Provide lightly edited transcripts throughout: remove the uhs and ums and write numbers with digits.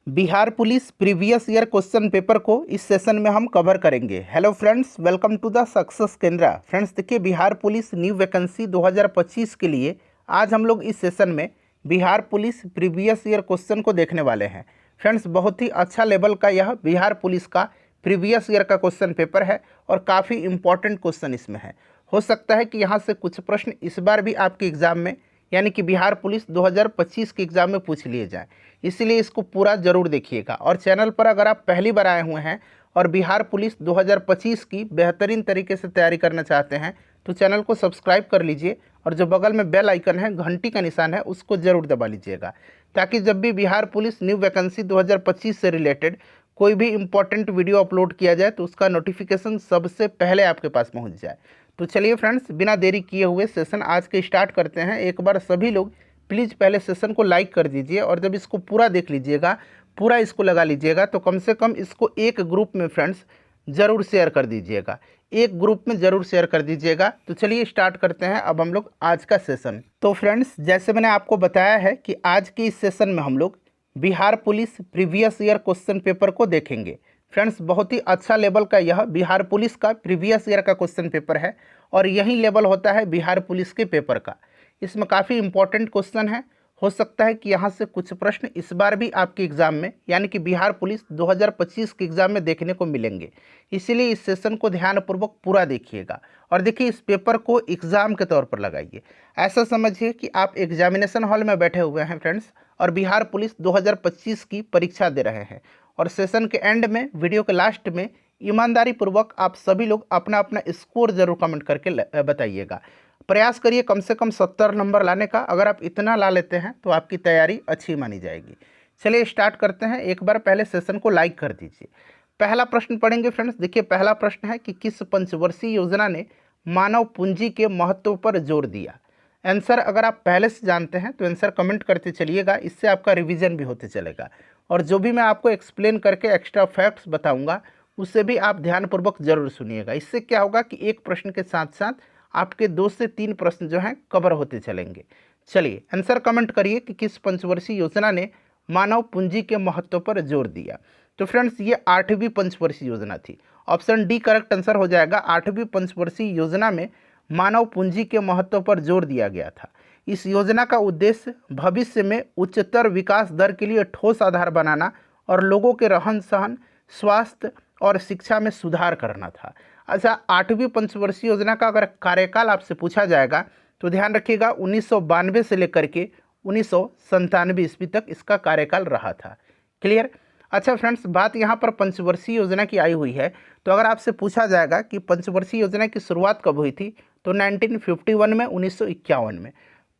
Bihar police previous year question paper को इस session में हम कवर करेंगे। Hello friends, welcome to the success Kendra. Friends देखिए, बिहार पुलिस न्यू वैकेंसी 2025 के लिए आज हम लोग इस सेशन में Bihar police previous year question को देखने वाले हैं। फ्रेंड्स बहुत ही अच्छा लेवल का यह बिहार पुलिस का प्रीवियस ईयर का क्वेश्चन पेपर है और काफ़ी इंपॉर्टेंट क्वेश्चन इसमें है। हो सकता है कि यहाँ से कुछ प्रश्न इस बार भी आपके एग्ज़ाम में यानी कि बिहार पुलिस 2025 के एग्ज़ाम में पूछ लिए जाएँ, इसीलिए इसको पूरा ज़रूर देखिएगा। और चैनल पर अगर आप पहली बार आए हुए हैं और बिहार पुलिस 2025 की बेहतरीन तरीके से तैयारी करना चाहते हैं तो चैनल को सब्सक्राइब कर लीजिए और जो बगल में बेल आइकन है, घंटी का निशान है, उसको ज़रूर दबा लीजिएगा, ताकि जब भी बिहार पुलिस न्यू वैकेंसी 2025 से रिलेटेड कोई भी इम्पॉर्टेंट वीडियो अपलोड किया जाए तो उसका नोटिफिकेशन सबसे पहले आपके पास पहुँच जाए। तो चलिए फ्रेंड्स, बिना देरी किए हुए सेशन आज के स्टार्ट करते हैं। एक बार सभी लोग प्लीज़ पहले सेशन को लाइक कर दीजिए और जब इसको पूरा देख लीजिएगा, पूरा इसको लगा लीजिएगा, तो कम से कम इसको एक ग्रुप में फ्रेंड्स ज़रूर शेयर कर दीजिएगा, एक ग्रुप में ज़रूर शेयर कर दीजिएगा। तो चलिए स्टार्ट करते हैं अब हम लोग आज का सेशन। तो फ्रेंड्स जैसे मैंने आपको बताया है कि आज के इस सेशन में हम लोग Bihar police previous year question paper को देखेंगे। फ्रेंड्स बहुत ही अच्छा लेवल का यह बिहार पुलिस का प्रीवियस ईयर का क्वेश्चन पेपर है और यही लेवल होता है बिहार पुलिस के पेपर का। इसमें काफ़ी इंपॉर्टेंट क्वेश्चन है। हो सकता है कि यहाँ से कुछ प्रश्न इस बार भी आपके एग्ज़ाम में यानी कि बिहार पुलिस 2025 के एग्ज़ाम में देखने को मिलेंगे, इसीलिए इस सेशन को ध्यानपूर्वक पूरा देखिएगा। और देखिए, इस पेपर को एग्ज़ाम के तौर पर लगाइए। ऐसा समझिए कि आप एग्जामिनेशन हॉल में बैठे हुए हैं फ्रेंड्स और बिहार पुलिस 2025 की परीक्षा दे रहे हैं और सेशन के एंड में, वीडियो के लास्ट में ईमानदारी पूर्वक आप सभी लोग अपना अपना स्कोर ज़रूर कमेंट करके बताइएगा। प्रयास करिए कम से कम 70 नंबर लाने का। अगर आप इतना ला लेते हैं तो आपकी तैयारी अच्छी मानी जाएगी। चलिए स्टार्ट करते हैं। एक बार पहले सेशन को लाइक कर दीजिए। पहला प्रश्न पढ़ेंगे फ्रेंड्स। देखिए, पहला प्रश्न है कि किस पंचवर्षीय योजना ने मानव पूंजी के महत्व पर जोर दिया। आंसर अगर आप पहले से जानते हैं तो आंसर कमेंट करते चलिएगा, इससे आपका रिवीजन भी होते चलेगा। और जो भी मैं आपको एक्सप्लेन करके एक्स्ट्रा फैक्ट्स बताऊंगा उससे भी आप ध्यानपूर्वक जरूर सुनिएगा। इससे क्या होगा कि एक प्रश्न के साथ साथ आपके 2 से 3 प्रश्न जो हैं कवर होते चलेंगे। चलिए आंसर कमेंट करिए कि किस पंचवर्षीय योजना ने मानव पूंजी के महत्व पर जोर दिया। तो फ्रेंड्स ये 8वीं पंचवर्षीय योजना थी। ऑप्शन डी करेक्ट आंसर हो जाएगा। 8वीं पंचवर्षीय योजना में मानव पूंजी के महत्व पर जोर दिया गया था। इस योजना का उद्देश्य भविष्य में उच्चतर विकास दर के लिए ठोस आधार बनाना और लोगों के रहन सहन, स्वास्थ्य और शिक्षा में सुधार करना था। अच्छा, 8वीं पंचवर्षीय योजना का अगर कार्यकाल आपसे पूछा जाएगा तो ध्यान रखिएगा 1992 से लेकर के 1997 ईस्वी तक इसका कार्यकाल रहा था। क्लियर। अच्छा फ्रेंड्स, बात यहाँ पर पंचवर्षीय योजना की आई हुई है, तो अगर आपसे पूछा जाएगा कि पंचवर्षीय योजना की शुरुआत कब हुई थी तो 1951 में, 1951 में।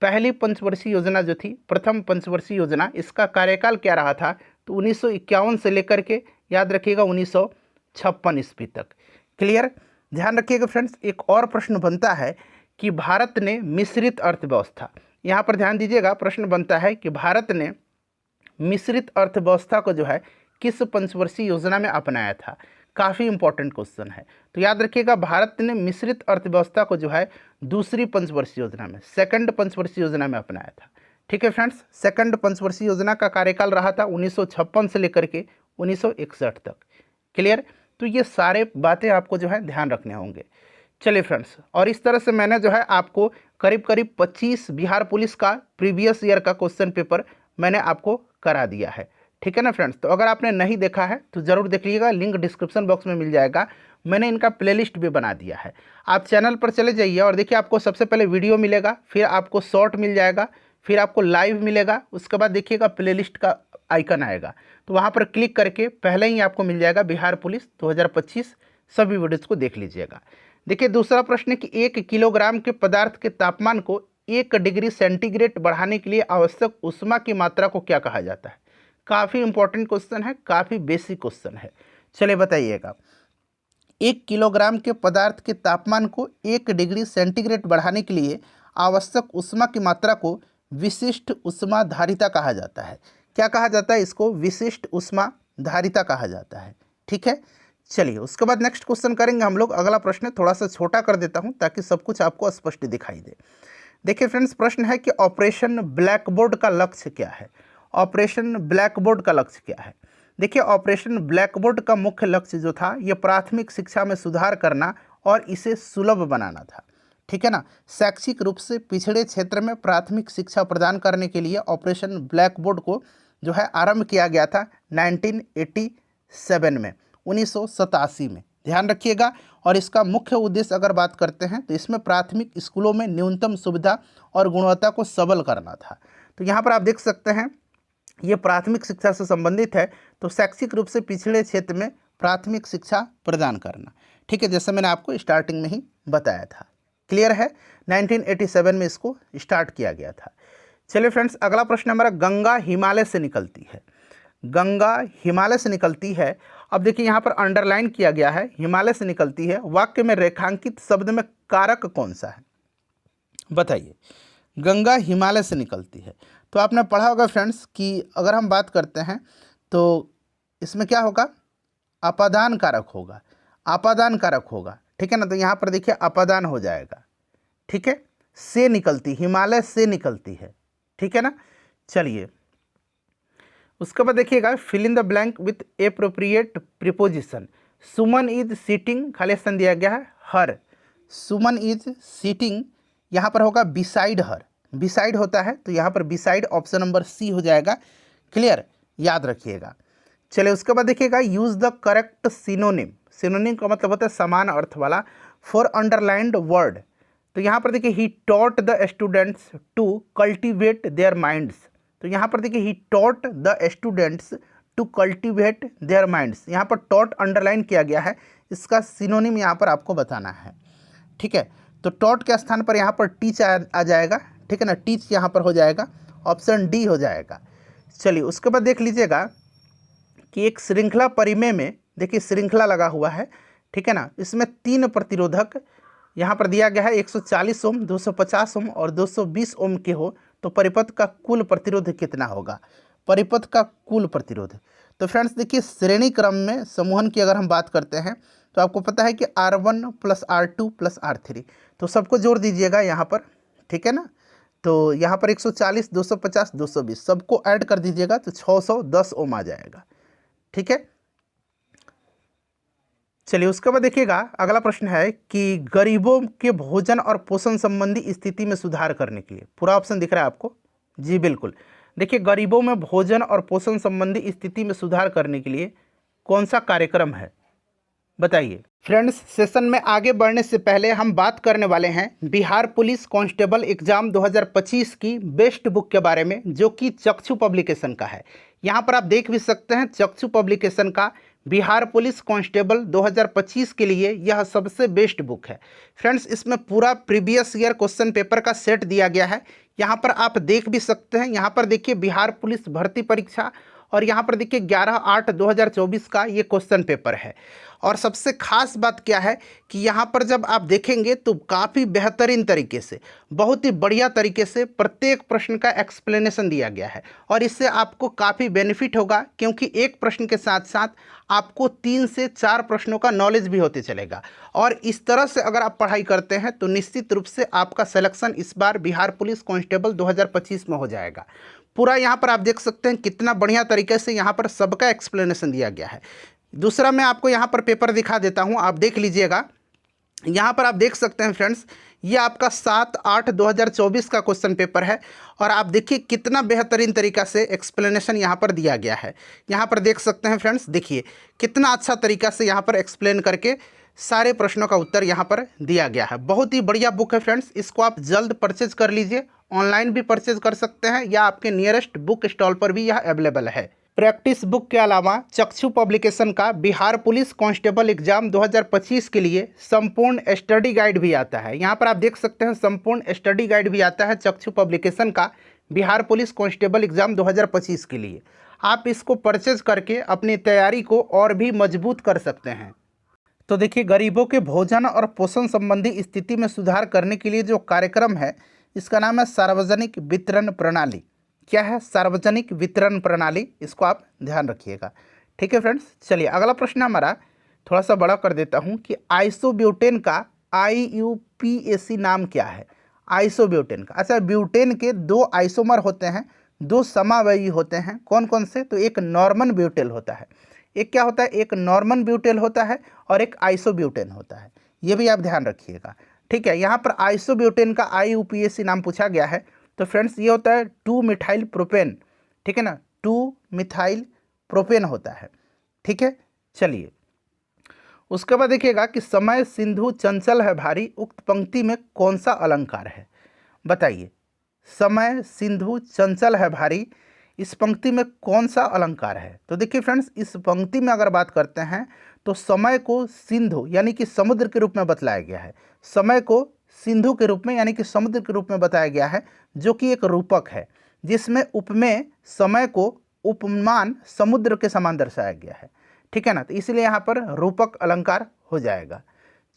पहली पंचवर्षीय योजना जो थी, प्रथम पंचवर्षीय योजना, इसका कार्यकाल क्या रहा था तो 1951 से लेकर के याद रखिएगा 1956 ईस्वी तक। क्लियर। ध्यान रखिएगा फ्रेंड्स, एक और प्रश्न बनता है कि भारत ने मिश्रित अर्थव्यवस्था, यहाँ पर ध्यान दीजिएगा, प्रश्न बनता है कि भारत ने मिश्रित अर्थव्यवस्था को जो है किस पंचवर्षीय योजना में अपनाया था। काफ़ी इंपॉर्टेंट क्वेश्चन है। तो याद रखिएगा, भारत ने मिश्रित अर्थव्यवस्था को जो है दूसरी पंचवर्षीय योजना में, सेकंड पंचवर्षीय योजना में अपनाया था। ठीक है फ्रेंड्स, सेकंड पंचवर्षीय योजना का कार्यकाल रहा था 1956 से लेकर के 1961 तक। क्लियर। तो ये सारे बातें आपको जो है ध्यान रखने होंगे। चलिए फ्रेंड्स, और इस तरह से मैंने जो है आपको करीब करीब 25 बिहार पुलिस का प्रीवियस ईयर का क्वेश्चन पेपर मैंने आपको करा दिया है। ठीक है ना फ्रेंड्स। तो अगर आपने नहीं देखा है तो ज़रूर देख लीजिएगा, लिंक डिस्क्रिप्शन बॉक्स में मिल जाएगा। मैंने इनका प्लेलिस्ट भी बना दिया है। आप चैनल पर चले जाइए और देखिए, आपको सबसे पहले वीडियो मिलेगा, फिर आपको शॉर्ट मिल जाएगा, फिर आपको लाइव मिलेगा, उसके बाद देखिएगा प्लेलिस्ट का आइकन आएगा, तो वहाँ पर क्लिक करके पहले ही आपको मिल जाएगा बिहार पुलिस 2025, सभी वीडियोज़ को देख लीजिएगा। देखिए, दूसरा प्रश्न है कि 1 किलोग्राम के पदार्थ के तापमान को 1 डिग्री सेंटीग्रेड बढ़ाने के लिए आवश्यक ऊष्मा की मात्रा को क्या कहा जाता है। काफ़ी इंपॉर्टेंट क्वेश्चन है, काफ़ी बेसिक क्वेश्चन है। चलिए बताइएगा, 1 किलोग्राम के पदार्थ के तापमान को 1 डिग्री सेंटीग्रेड बढ़ाने के लिए आवश्यक ऊष्मा की मात्रा को विशिष्ट ऊष्मा धारिता कहा जाता है। क्या कहा जाता है इसको? विशिष्ट ऊष्मा धारिता कहा जाता है। ठीक है। चलिए उसके बाद नेक्स्ट क्वेश्चन करेंगे हम लोग। अगला प्रश्न थोड़ा सा छोटा कर देता हूं ताकि सब कुछ आपको स्पष्ट दिखाई दे। देखिए फ्रेंड्स, प्रश्न है कि ऑपरेशन ब्लैक बोर्ड का लक्ष्य क्या है। ऑपरेशन ब्लैक बोर्ड का लक्ष्य क्या है। देखिए ऑपरेशन ब्लैकबोर्ड का मुख्य लक्ष्य जो था ये प्राथमिक शिक्षा में सुधार करना और इसे सुलभ बनाना था। ठीक है ना। शैक्षिक रूप से पिछड़े क्षेत्र में प्राथमिक शिक्षा प्रदान करने के लिए ऑपरेशन ब्लैकबोर्ड को जो है आरंभ किया गया था 1987 में, 1987 में, ध्यान रखिएगा। और इसका मुख्य उद्देश्य अगर बात करते हैं तो इसमें प्राथमिक स्कूलों में न्यूनतम सुविधा और गुणवत्ता को सबल करना था। तो यहाँ पर आप देख सकते हैं ये प्राथमिक शिक्षा से संबंधित है, तो शैक्षिक रूप से पिछड़े क्षेत्र में प्राथमिक शिक्षा प्रदान करना। ठीक है, जैसे मैंने आपको स्टार्टिंग में ही बताया था। क्लियर है। 1987 में इसको स्टार्ट किया गया था। चलिए फ्रेंड्स, अगला प्रश्न हमारा, गंगा हिमालय से निकलती है। गंगा हिमालय से निकलती है। अब देखिए यहाँ पर अंडरलाइन किया गया है, हिमालय से निकलती है। वाक्य में रेखांकित शब्द में कारक कौन सा है, बताइए। गंगा हिमालय से निकलती है, तो आपने पढ़ा होगा फ्रेंड्स कि अगर हम बात करते हैं तो इसमें क्या होगा, अपादान कारक होगा, अपादान कारक होगा। ठीक है ना। तो यहाँ पर देखिए अपादान हो जाएगा। ठीक है, से निकलती, हिमालय से निकलती है। ठीक है ना। चलिए उसके बाद देखिएगा, fill in the blank with appropriate preposition. Suman is sitting, खाली स्थान दिया गया है हर। सुमन इज सीटिंग, यहाँ पर होगा बिसाइड हर, बिसाइड होता है तो यहाँ पर बिसाइड ऑप्शन नंबर सी हो जाएगा। क्लियर, याद रखिएगा। चलिए उसके बाद देखिएगा, use the correct synonym. Synonym का मतलब होता है समान अर्थ वाला, फॉर अंडरलाइंड वर्ड। तो यहाँ पर देखिए, he taught the students to cultivate their minds. तो यहाँ पर देखिए, he taught the students to cultivate their minds. यहाँ पर टॉट अंडरलाइन किया गया है, इसका सिनोनिम यहाँ पर आपको बताना है। ठीक है, तो टॉट के स्थान पर यहाँ पर टीच आ जाएगा। ठीक है ना, टीच यहाँ पर हो जाएगा, ऑप्शन डी हो जाएगा। चलिए उसके बाद देख लीजिएगा कि एक श्रृंखला परिमेय में देखिए श्रृंखला लगा हुआ है। ठीक है ना, इसमें 3 प्रतिरोधक यहाँ पर दिया गया है, 140 ओम, 250 ओम और 220 ओम के हो, तो परिपथ का कुल प्रतिरोध कितना होगा, परिपथ का कुल प्रतिरोध। तो फ्रेंड्स देखिए, श्रेणी क्रम में समूहन की अगर हम बात करते हैं तो आपको पता है कि R1 + R2 + R3, तो सबको जोड़ दीजिएगा यहाँ पर। ठीक है ना, तो यहाँ पर 140, 250, 220 सबको ऐड कर दीजिएगा तो 610 ओम आ जाएगा। ठीक है। चलिए उसके बाद देखिएगा, अगला प्रश्न है कि गरीबों के भोजन और पोषण संबंधी स्थिति में सुधार करने के लिए, पूरा ऑप्शन दिख रहा है आपको, जी बिल्कुल। देखिए गरीबों में भोजन और पोषण संबंधी स्थिति में सुधार करने के लिए कौन सा कार्यक्रम है, बताइए। फ्रेंड्स, सेशन में आगे बढ़ने से पहले हम बात करने वाले हैं बिहार पुलिस कांस्टेबल एग्जाम 2025 की बेस्ट बुक के बारे में, जो कि चक्षु पब्लिकेशन का है। यहाँ पर आप देख भी सकते हैं चक्षु पब्लिकेशन का बिहार पुलिस कांस्टेबल 2025 के लिए यह सबसे बेस्ट बुक है। फ्रेंड्स, इसमें पूरा प्रीवियस ईयर क्वेश्चन पेपर का सेट दिया गया है। यहाँ पर आप देख भी सकते हैं, यहाँ पर देखिए बिहार पुलिस भर्ती परीक्षा, और यहाँ पर देखिए 11/8/2024 का ये क्वेश्चन पेपर है। और सबसे खास बात क्या है कि यहाँ पर जब आप देखेंगे तो काफ़ी बेहतरीन तरीके से, बहुत ही बढ़िया तरीके से प्रत्येक प्रश्न का एक्सप्लेनेशन दिया गया है, और इससे आपको काफ़ी बेनिफिट होगा, क्योंकि एक प्रश्न के साथ साथ आपको 3 से 4 प्रश्नों का नॉलेज भी होते चलेगा। और इस तरह से अगर आप पढ़ाई करते हैं तो निश्चित रूप से आपका सिलेक्शन इस बार बिहार पुलिस कांस्टेबल 2025 में हो जाएगा। पूरा यहाँ पर आप देख सकते हैं कितना बढ़िया तरीके से यहाँ पर सबका एक्सप्लेनेशन दिया गया है। दूसरा मैं आपको यहाँ पर पेपर दिखा देता हूँ, आप देख लीजिएगा। यहाँ पर आप देख सकते हैं फ्रेंड्स, ये आपका 7/8/2024 का क्वेश्चन पेपर है, और आप देखिए कितना बेहतरीन तरीका से एक्सप्लेनेशन यहाँ पर दिया गया है। यहाँ पर देख सकते हैं फ्रेंड्स, देखिए कितना अच्छा तरीका से यहाँ पर एक्सप्लेन करके सारे प्रश्नों का उत्तर यहाँ पर दिया गया है। बहुत ही बढ़िया बुक है फ्रेंड्स, इसको आप जल्द परचेज कर लीजिए। ऑनलाइन भी परचेज कर सकते हैं या आपके नियरेस्ट बुक स्टॉल पर भी यह अवेलेबल है। प्रैक्टिस बुक के अलावा चक्षु पब्लिकेशन का बिहार पुलिस कांस्टेबल एग्जाम 2025 के लिए संपूर्ण स्टडी गाइड भी आता है। यहाँ पर आप देख सकते हैं संपूर्ण स्टडी गाइड भी आता है चक्षु पब्लिकेशन का बिहार पुलिस कांस्टेबल एग्जाम 2025 के लिए। आप इसको परचेज करके अपनी तैयारी को और भी मजबूत कर सकते हैं। तो देखिए, गरीबों के भोजन और पोषण संबंधी स्थिति में सुधार करने के लिए जो कार्यक्रम है, इसका नाम है सार्वजनिक वितरण प्रणाली। क्या है? सार्वजनिक वितरण प्रणाली, इसको आप ध्यान रखिएगा। ठीक है फ्रेंड्स। चलिए अगला प्रश्न हमारा थोड़ा सा बड़ा कर देता हूँ कि आइसोब्यूटेन का IUPAC नाम क्या है? आइसोब्यूटेन का, अच्छा ब्यूटेन के 2 आइसोमर होते हैं, दो समावयवी होते हैं। कौन कौन से? तो एक नॉर्मन ब्यूटेल होता है, एक क्या होता है, एक नॉर्मन ब्यूटेल होता है और एक आइसोब्यूटेन होता है। ये भी आप ध्यान रखिएगा, ठीक है। यहाँ पर आइसोब्यूटेन का IUPAC नाम पूछा गया है, तो फ्रेंड्स ये होता है 2 मिथाइल प्रोपेन, ठीक है ना, 2 मिथाइल प्रोपेन होता है, ठीक है। चलिए उसके बाद देखिएगा कि समय सिंधु चंचल है भारी, उक्त पंक्ति में कौन सा अलंकार है? बताइए, समय सिंधु चंचल है भारी, इस पंक्ति में कौन सा अलंकार है? तो देखिए फ्रेंड्स, इस पंक्ति में अगर बात करते हैं तो समय को सिंधु यानी कि समुद्र के रूप में बतलाया गया है। समय को सिंधु के रूप में यानी कि समुद्र के रूप में बताया गया है, जो कि एक रूपक है, जिसमें उपमेय समय को उपमान समुद्र के समान दर्शाया गया है, ठीक है ना। तो इसलिए यहाँ पर रूपक अलंकार हो जाएगा।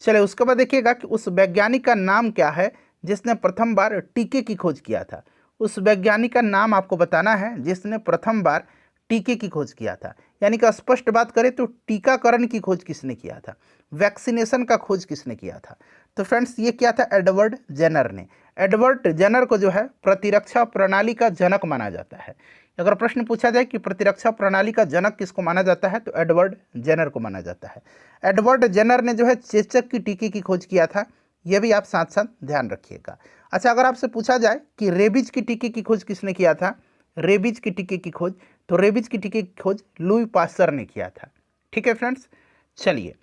चलिए उसके बाद देखिएगा कि उस वैज्ञानिक का नाम क्या है जिसने प्रथम बार टीके की खोज किया था? उस वैज्ञानिक का नाम आपको बताना है जिसने प्रथम बार टीके की खोज किया था। यानी कि स्पष्ट बात करें तो टीकाकरण की खोज किसने किया था, वैक्सीनेशन का खोज किसने किया था? तो फ्रेंड्स ये क्या था, एडवर्ड जेनर ने। एडवर्ड जेनर को जो है प्रतिरक्षा प्रणाली का जनक माना जाता है। अगर प्रश्न पूछा जाए कि प्रतिरक्षा प्रणाली का जनक किसको माना जाता है, तो एडवर्ड जेनर को माना जाता है। एडवर्ड जेनर ने जो है चेचक की टीके की खोज किया था, यह भी आप साथ साथ ध्यान रखिएगा। अच्छा, अगर आपसे पूछा जाए कि रेबीज की टीके की खोज किसने किया था, रेबीज की टीके की खोज, तो रेबीज की टीके की खोज लुई पास्चर ने किया था, ठीक है फ्रेंड्स। चलिए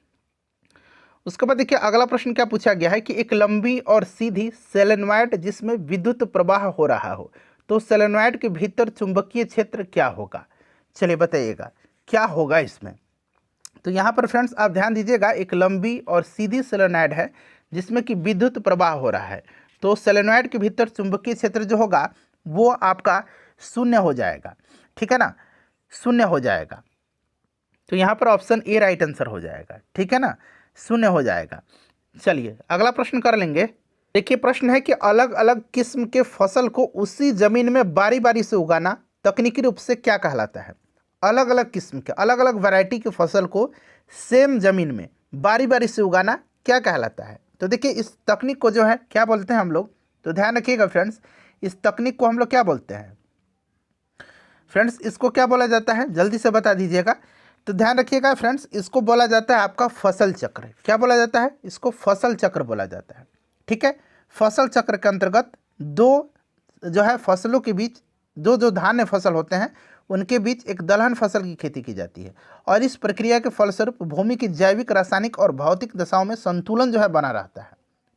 उसके बाद देखिए अगला प्रश्न क्या पूछा गया है कि एक लंबी और सीधी सोलेनॉइड जिसमें विद्युत प्रवाह हो रहा हो, तो सोलेनॉइड के भीतर चुंबकीय क्षेत्र क्या होगा? चलिए बताइएगा क्या होगा इसमें। तो यहाँ पर फ्रेंड्स आप ध्यान दीजिएगा, एक लंबी और सीधी सोलेनॉइड है जिसमें कि विद्युत प्रवाह हो रहा है, तो सोलेनॉइड के भीतर चुंबकीय क्षेत्र जो होगा वो आपका शून्य हो जाएगा, ठीक है ना, शून्य हो जाएगा। तो यहाँ पर ऑप्शन ए राइट आंसर हो जाएगा, ठीक है ना, शून्य हो जाएगा। चलिए अगला प्रश्न कर लेंगे। देखिए प्रश्न है कि अलग अलग किस्म के फसल को उसी जमीन में बारी बारी से उगाना तकनीकी रूप से क्या कहलाता है? अलग अलग किस्म के, अलग अलग वैरायटी के फसल को सेम जमीन में बारी बारी से उगाना क्या कहलाता है? तो देखिए इस तकनीक को जो है क्या बोलते हैं हम लोग, तो ध्यान रखिएगा फ्रेंड्स, इस तकनीक को हम लोग क्या बोलते हैं फ्रेंड्स, इसको क्या बोला जाता है, जल्दी से बता दीजिएगा। तो ध्यान रखिएगा फ्रेंड्स, इसको बोला जाता है आपका फसल चक्र। क्या बोला जाता है? इसको फसल चक्र बोला जाता है, ठीक है। फसल चक्र के अंतर्गत दो जो है फसलों के बीच, दो जो धान्य फसल होते हैं उनके बीच एक दलहन फसल की खेती की जाती है, और इस प्रक्रिया के फलस्वरूप भूमि की जैविक, रासायनिक और भौतिक दशाओं में संतुलन जो है बना रहता है,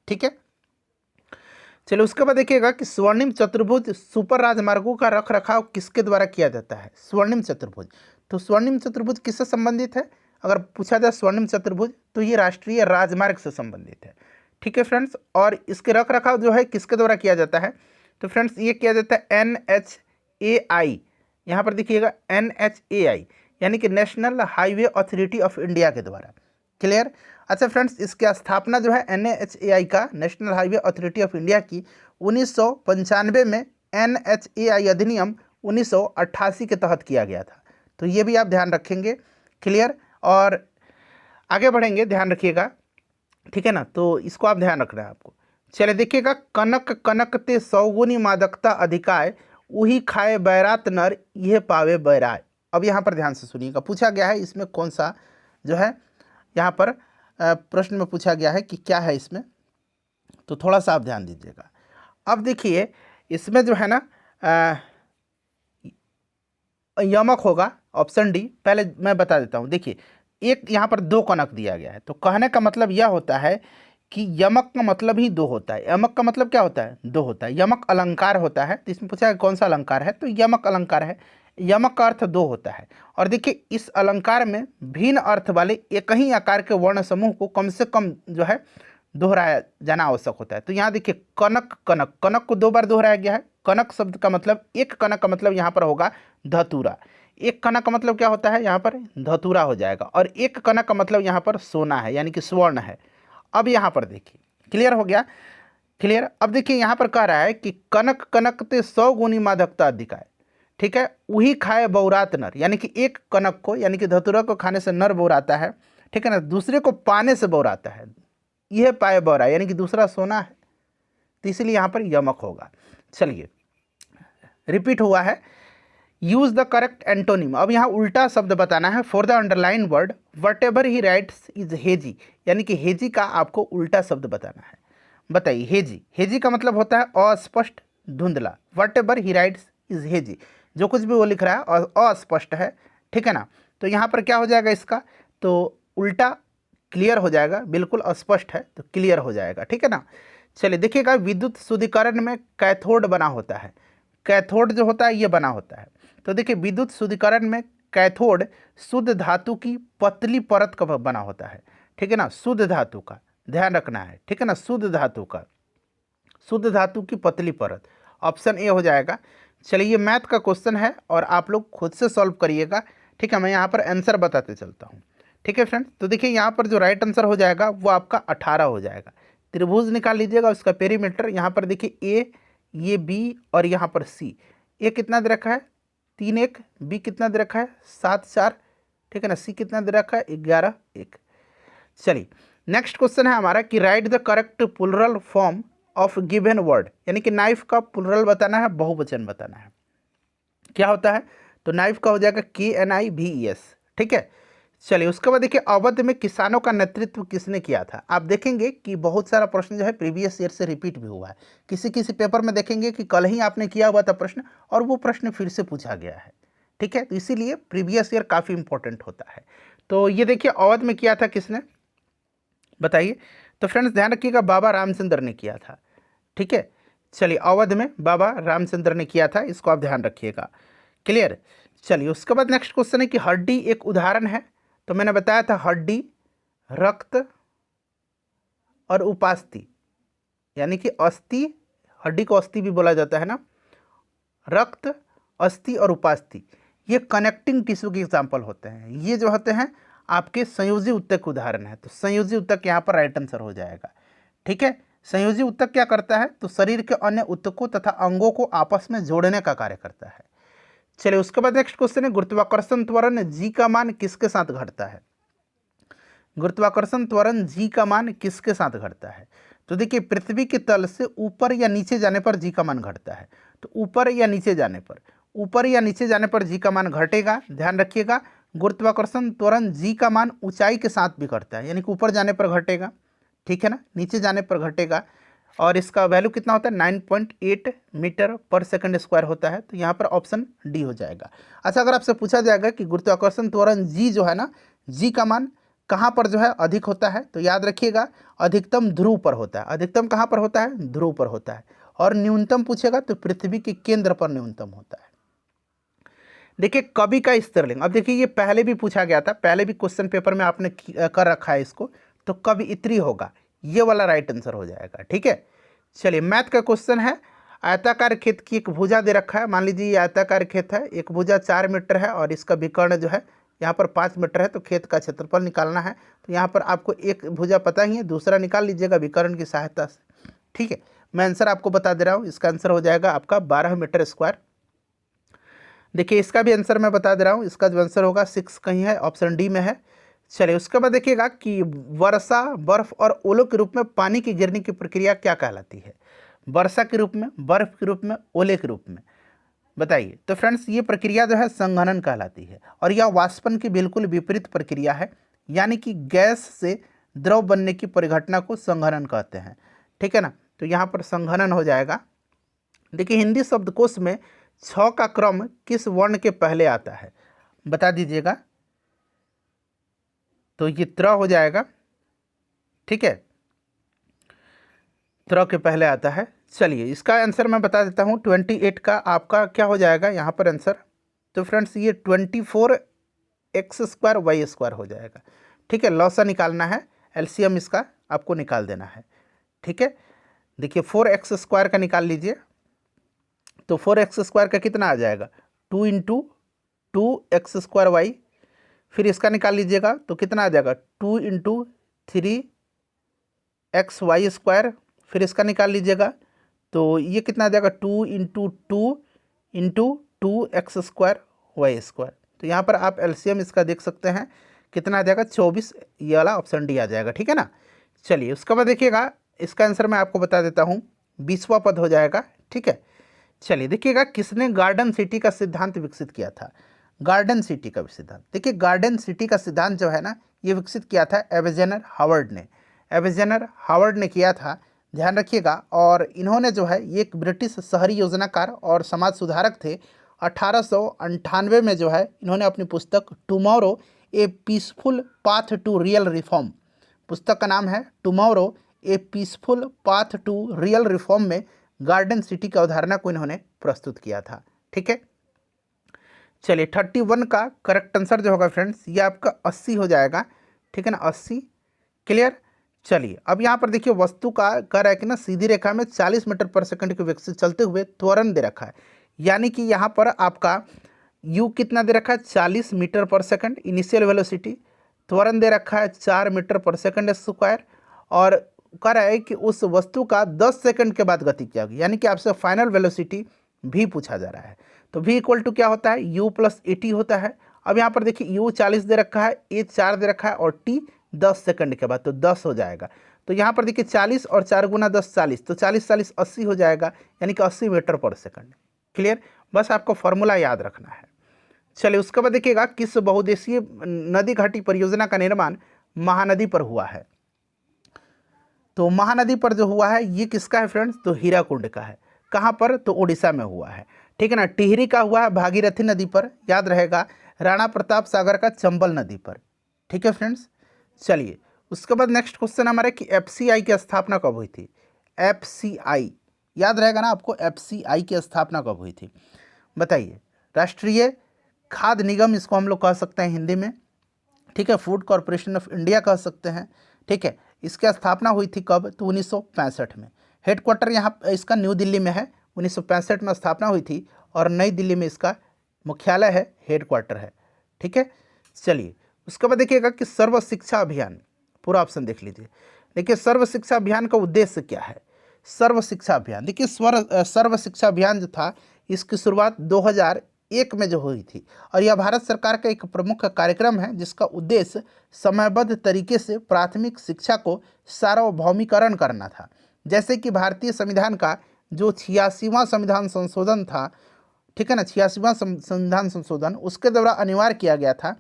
ठीक है। चलिए उसके बाद देखिएगा कि स्वर्णिम चतुर्भुज सुपर राजमार्गों का रख रखाव किसके द्वारा किया जाता है? स्वर्णिम चतुर्भुज, तो स्वर्णिम चतुर्भुज किससे संबंधित है? अगर पूछा जाए स्वर्णिम चतुर्भुज तो ये राष्ट्रीय राजमार्ग से संबंधित है, ठीक है फ्रेंड्स। और इसके रख रखाव जो है किसके द्वारा किया जाता है? तो फ्रेंड्स ये किया जाता है NHAI, यहाँ पर देखिएगा NHAI यानी कि national highway authority of India के द्वारा, क्लियर। अच्छा फ्रेंड्स, इसकी स्थापना जो है NHAI का, national highway authority of India की 1995 में NHAI अधिनियम 1988 के तहत किया गया था। तो ये भी आप ध्यान रखेंगे, क्लियर। और आगे बढ़ेंगे, ध्यान रखिएगा, ठीक है ना, तो इसको आप ध्यान रखना है आपको। चले देखिएगा, कनक कनक ते सौगुनी मादकता अधिकाय, उही खाए बैरात नर यह पावे बैराय। अब यहाँ पर ध्यान से सुनिएगा, पूछा गया है इसमें कौन सा जो है, यहाँ पर प्रश्न में पूछा गया है कि क्या है इसमें, तो थोड़ा सा आप ध्यान दीजिएगा। अब देखिए इसमें जो है ना यमक होगा, ऑप्शन डी। पहले मैं बता देता हूँ, देखिए एक यहाँ पर दो कनक दिया गया है, तो कहने का मतलब यह होता है कि यमक का मतलब ही दो होता है। यमक का मतलब क्या होता है? दो होता है। यमक अलंकार होता है, तो इसमें पूछा है कौन सा अलंकार है, तो यमक अलंकार है। यमक का अर्थ दो होता है, और देखिए इस अलंकार में भिन्न अर्थ वाले एक ही आकार के वर्ण समूह को कम से कम जो है दोहराया जाना आवश्यक होता है। तो यहाँ देखिए कनक कनक, कनक को दो बार दोहराया गया है। कनक शब्द का मतलब, एक कनक का मतलब यहाँ पर होगा धतूरा। एक कनक का मतलब क्या होता है? यहाँ पर धतूरा हो जाएगा। और एक कनक का मतलब यहाँ पर सोना है, यानी कि स्वर्ण है। अब यहाँ पर देखिए, क्लियर हो गया, क्लियर। अब देखिए यहाँ पर कह रहा है कि कनक कनक ते 100 गुनी मादकता अधिक है, ठीक है। वही खाए बौरात नर, यानी कि एक कनक को, यानी कि धतूरा को खाने से नर बौराता है, ठीक है ना, दूसरे को पाने से बौराता है, यह पाए बौरा, यानी कि दूसरा सोना है, तो इसलिए यहाँ पर यमक होगा। चलिए रिपीट हुआ है। Use the correct antonym. अब यहाँ उल्टा शब्द बताना है। For the underline word what ever he rights is hazy, यानी कि हेजी का आपको उल्टा शब्द बताना है। बताइए, हेजी, हेजी का मतलब होता है अस्पष्ट, धुंधला। What ever he rights is hazy, जो कुछ भी वो लिख रहा है अस्पष्ट है, ठीक है ना। तो यहाँ पर क्या हो जाएगा इसका, तो उल्टा क्लियर हो जाएगा, बिल्कुल अस्पष्ट है तो क्लियर हो जाएगा, ठीक है ना। चलिए देखिएगा, विद्युत शुद्धिकरण में कैथोड बना होता है। कैथोड जो होता है ये बना होता है। तो देखिए, विद्युत शुद्धिकरण में कैथोड शुद्ध धातु की पतली परत का बना होता है, ठीक है ना। शुद्ध धातु का ध्यान रखना है, ठीक है ना, शुद्ध धातु का, शुद्ध धातु की पतली परत, ऑप्शन ए हो जाएगा। चलिए, ये मैथ का क्वेश्चन है और आप लोग खुद से सॉल्व करिएगा, ठीक है। मैं यहाँ पर आंसर बताते चलता हूँ, ठीक है फ्रेंड्स। तो देखिए, यहाँ पर जो राइट आंसर हो जाएगा वो आपका 18 हो जाएगा। त्रिभुज निकाल लीजिएगा, उसका पेरीमीटर यहाँ पर देखिए, ए, ये बी और यहाँ पर सी। ए कितना दे रखा है 3 1, बी कितना दे रखा है 7 4, ठीक है ना, सी कितना दे रखा है 11 1। चलिए नेक्स्ट क्वेश्चन है हमारा कि right the correct plural form of given word, यानी कि नाइफ का प्लुरल बताना है, बहुवचन बताना है। क्या होता है, तो नाइफ का हो जाएगा KNIVES, ठीक है। चलिए उसके बाद देखिए, अवध में किसानों का नेतृत्व किसने किया था। आप देखेंगे कि बहुत सारा प्रश्न जो है प्रीवियस ईयर से रिपीट भी हुआ है। किसी किसी पेपर में देखेंगे कि कल ही आपने किया हुआ था प्रश्न और वो प्रश्न फिर से पूछा गया है, ठीक है। तो इसीलिए प्रीवियस ईयर काफ़ी इंपॉर्टेंट होता है। तो ये देखिए, अवध में किया था किसने, बताइए। तो फ्रेंड्स ध्यान रखिएगा, बाबा रामचंद्र ने किया था, ठीक है। चलिए, अवध में बाबा रामचंद्र ने किया था, इसको आप ध्यान रखिएगा, क्लियर। चलिए उसके बाद नेक्स्ट क्वेश्चन है कि हड्डी एक उदाहरण है। तो मैंने बताया था हड्डी, रक्त और उपास्थि, यानी कि अस्थि, हड्डी को अस्थि भी बोला जाता है ना, रक्त, अस्थि और उपास्थि, ये कनेक्टिंग टिश्यू के एग्जाम्पल होते हैं। ये जो होते हैं आपके संयोजी ऊतक उदाहरण है। तो संयोजी ऊतक यहाँ पर राइट आंसर हो जाएगा, ठीक है। संयोजी ऊतक क्या करता है, तो शरीर के अन्य ऊतकों तथा अंगों को आपस में जोड़ने का कार्य करता है। चलिए उसके बाद नेक्स्ट क्वेश्चन है, गुरुत्वाकर्षण त्वरण जी का मान किसके साथ घटता है। गुरुत्वाकर्षण त्वरण जी का मान किसके साथ घटता है। तो देखिए, पृथ्वी के तल से ऊपर या नीचे जाने पर जी का मान घटता है। तो ऊपर या नीचे जाने पर, ऊपर या नीचे जाने पर जी का मान घटेगा। ध्यान रखिएगा, गुरुत्वाकर्षण त्वरण जी का मान ऊंचाई के साथ भी घटता है, यानी कि ऊपर जाने पर घटेगा, ठीक है ना, नीचे जाने पर घटेगा। और इसका वैल्यू कितना होता है 9.8 मीटर पर सेकंड स्क्वायर होता है। तो यहाँ पर ऑप्शन डी हो जाएगा। अच्छा, अगर आपसे पूछा जाएगा कि गुरुत्वाकर्षण त्वरण जी जो है ना, जी का मान कहाँ पर जो है अधिक होता है, तो याद रखिएगा अधिकतम ध्रुव पर होता है। अधिकतम कहाँ पर होता है, ध्रुव पर होता है। और न्यूनतम पूछेगा तो पृथ्वी के केंद्र पर न्यूनतम होता है। देखिए, कवि का स्त्रीलिंग, अब देखिए ये पहले भी पूछा गया था, पहले भी क्वेश्चन पेपर में आपने कर रखा है इसको। तो कवियत्री होगा, ये वाला राइट आंसर हो जाएगा, ठीक है। चलिए मैथ का क्वेश्चन है, आयताकार खेत की एक भुजा दे रखा है। मान लीजिए ये आयताकार खेत है, एक भुजा 4 मीटर है और इसका विकर्ण जो है यहाँ पर 5 मीटर है। तो खेत का क्षेत्रफल निकालना है। तो यहाँ पर आपको एक भुजा पता ही है, दूसरा निकाल लीजिएगा विकर्ण की सहायता से, ठीक है। मैं आंसर आपको बता दे रहा हूँ, इसका आंसर हो जाएगा आपका 12 मीटर स्क्वायर। देखिए इसका भी आंसर मैं बता दे रहा हूँ, इसका जो आंसर होगा 6 कहीं है, ऑप्शन डी में है। चलिए उसके बाद देखिएगा कि वर्षा, बर्फ और ओलों के रूप में पानी की गिरने की प्रक्रिया क्या कहलाती है। वर्षा के रूप में, बर्फ के रूप में, ओले के रूप में, बताइए। तो फ्रेंड्स ये प्रक्रिया जो है संघनन कहलाती है और यह वाष्पन की बिल्कुल विपरीत प्रक्रिया है, यानी कि गैस से द्रव बनने की परिघटना को संघनन कहते हैं, ठीक है ना। तो यहाँ पर संघनन हो जाएगा। देखिए हिंदी शब्दकोश में 6 का क्रम किस वर्ण के पहले आता है, बता दीजिएगा। तो ये त्र हो जाएगा, ठीक है, त्र के पहले आता है। चलिए इसका आंसर मैं बता देता हूँ, 28 का आपका क्या हो जाएगा यहाँ पर आंसर। तो फ्रेंड्स ये 24x² y² हो जाएगा, ठीक है। लॉसा निकालना है, एलसीएम इसका आपको निकाल देना है, ठीक है। देखिए 4x² का निकाल लीजिए। तो 4x² का कितना आ जाएगा 2 × 2x² y। फिर इसका निकाल लीजिएगा तो कितना आ जाएगा 2 × 3xy²। फिर इसका निकाल लीजिएगा तो ये कितना आ जाएगा 2 × 2 × 2x² y²। तो यहाँ पर आप एलसीएम इसका देख सकते हैं कितना आ जाएगा 24, ये वाला ऑप्शन डी आ जाएगा, ठीक है ना। चलिए उसके बाद देखिएगा इसका आंसर मैं आपको बता देता हूँ, 20वां पद हो जाएगा, ठीक है। चलिए देखिएगा, किसने गार्डन सिटी का सिद्धांत विकसित किया था? गार्डन सिटी का सिद्धांत, देखिए गार्डन सिटी का सिद्धांत जो है ना, ये विकसित किया था एवेजेनर हावर्ड ने। एवेजेनर हावर्ड ने किया था, ध्यान रखिएगा। और इन्होंने जो है, ये एक ब्रिटिश शहरी योजनाकार और समाज सुधारक थे। 1898 में जो है इन्होंने अपनी पुस्तक tomorrow a peaceful path to real reform, पुस्तक का नाम है tomorrow a peaceful path to real reform, में गार्डन सिटी की अवधारणा को इन्होंने प्रस्तुत किया था। ठीक है, चलिए 31 का करेक्ट आंसर जो होगा फ्रेंड्स, ये आपका 80 हो जाएगा। ठीक है ना, 80। क्लियर। चलिए अब यहाँ पर देखिए, वस्तु का कह रहा है कि ना सीधी रेखा में 40 मीटर पर सेकंड की वेग से चलते हुए त्वरण दे रखा है, यानी कि यहाँ पर आपका u कितना दे रखा है, 40 मीटर पर सेकंड इनिशियल वेलोसिटी, त्वरण दे रखा है 4 मीटर पर सेकंड स्क्वायर, और कह रहा है कि उस वस्तु का 10 सेकंड के बाद गति क्या होगी, यानी कि आपसे फाइनल वेलोसिटी भी पूछा जा रहा है। तो v इक्वल टू क्या होता है, u प्लस at होता है। अब यहाँ पर देखिए u 40 दे रखा है, a 4 दे रखा है और t 10 सेकंड के बाद, तो 10 हो जाएगा। तो यहाँ पर देखिए 40 और 4 गुना 10 40, तो 40 40 80 हो जाएगा, यानी कि 80 मीटर पर सेकंड। क्लियर, बस आपको फॉर्मूला याद रखना है। चलिए उसके बाद देखिएगा, किस बहुउद्देशीय नदी घाटी परियोजना का निर्माण महानदी पर हुआ है? तो महानदी पर जो हुआ है ये किसका है फ्रेंड्स, तो हीराकुंड का है। कहाँ पर, तो उड़ीसा में हुआ है। ठीक है ना, टिहरी का हुआ है भागीरथी नदी पर, याद रहेगा। राणा प्रताप सागर का चंबल नदी पर। ठीक है फ्रेंड्स। चलिए उसके बाद नेक्स्ट क्वेश्चन हमारा कि एफसीआई की स्थापना कब हुई थी? एफसीआई याद रहेगा ना आपको, एफसीआई की स्थापना कब हुई थी बताइए? राष्ट्रीय खाद्य निगम इसको हम लोग कह सकते हैं हिंदी में। ठीक है, फूड कॉरपोरेशन ऑफ इंडिया कह सकते हैं। ठीक है, इसकी स्थापना हुई थी कब, तो 1965 में। हेडक्वार्टर यहाँ इसका न्यू दिल्ली में है, 1965 में स्थापना हुई थी, और नई दिल्ली में इसका मुख्यालय है, हेडक्वार्टर है। ठीक है, चलिए उसके बाद देखिएगा कि सर्व शिक्षा अभियान, पूरा ऑप्शन देख लीजिए। देखिए सर्व शिक्षा अभियान का उद्देश्य क्या है? सर्व शिक्षा अभियान, देखिए सर्व शिक्षा अभियान जो था, इसकी शुरुआत 2001 में जो हुई थी, और यह भारत सरकार का एक प्रमुख कार्यक्रम है जिसका उद्देश्य समयबद्ध तरीके से प्राथमिक शिक्षा को सार्वभौमिकरण करना था। जैसे कि भारतीय संविधान का जो 86वां संविधान संशोधन था, ठीक है ना, 86वां संविधान संशोधन, उसके द्वारा अनिवार्य किया गया था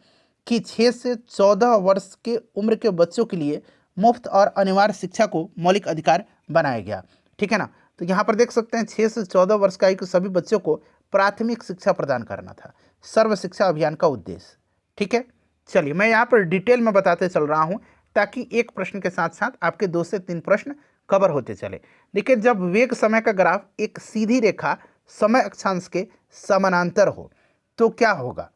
कि 6 से 14 वर्ष के उम्र के बच्चों के लिए मुफ्त और अनिवार्य शिक्षा को मौलिक अधिकार बनाया गया। ठीक है ना, तो यहाँ पर देख सकते हैं 6 से 14 वर्ष का आयु के सभी बच्चों को प्राथमिक शिक्षा प्रदान करना था सर्व शिक्षा अभियान का उद्देश्य। ठीक है, चलिए मैं यहाँ पर डिटेल में बताते चल रहा हूँ, ताकि एक प्रश्न के साथ साथ आपके 2 से 3 प्रश्न कवर होते चले। देखिए जब वेग समय का ग्राफ एक सीधी रेखा समय अक्षांश के समानांतर हो तो क्या होगा,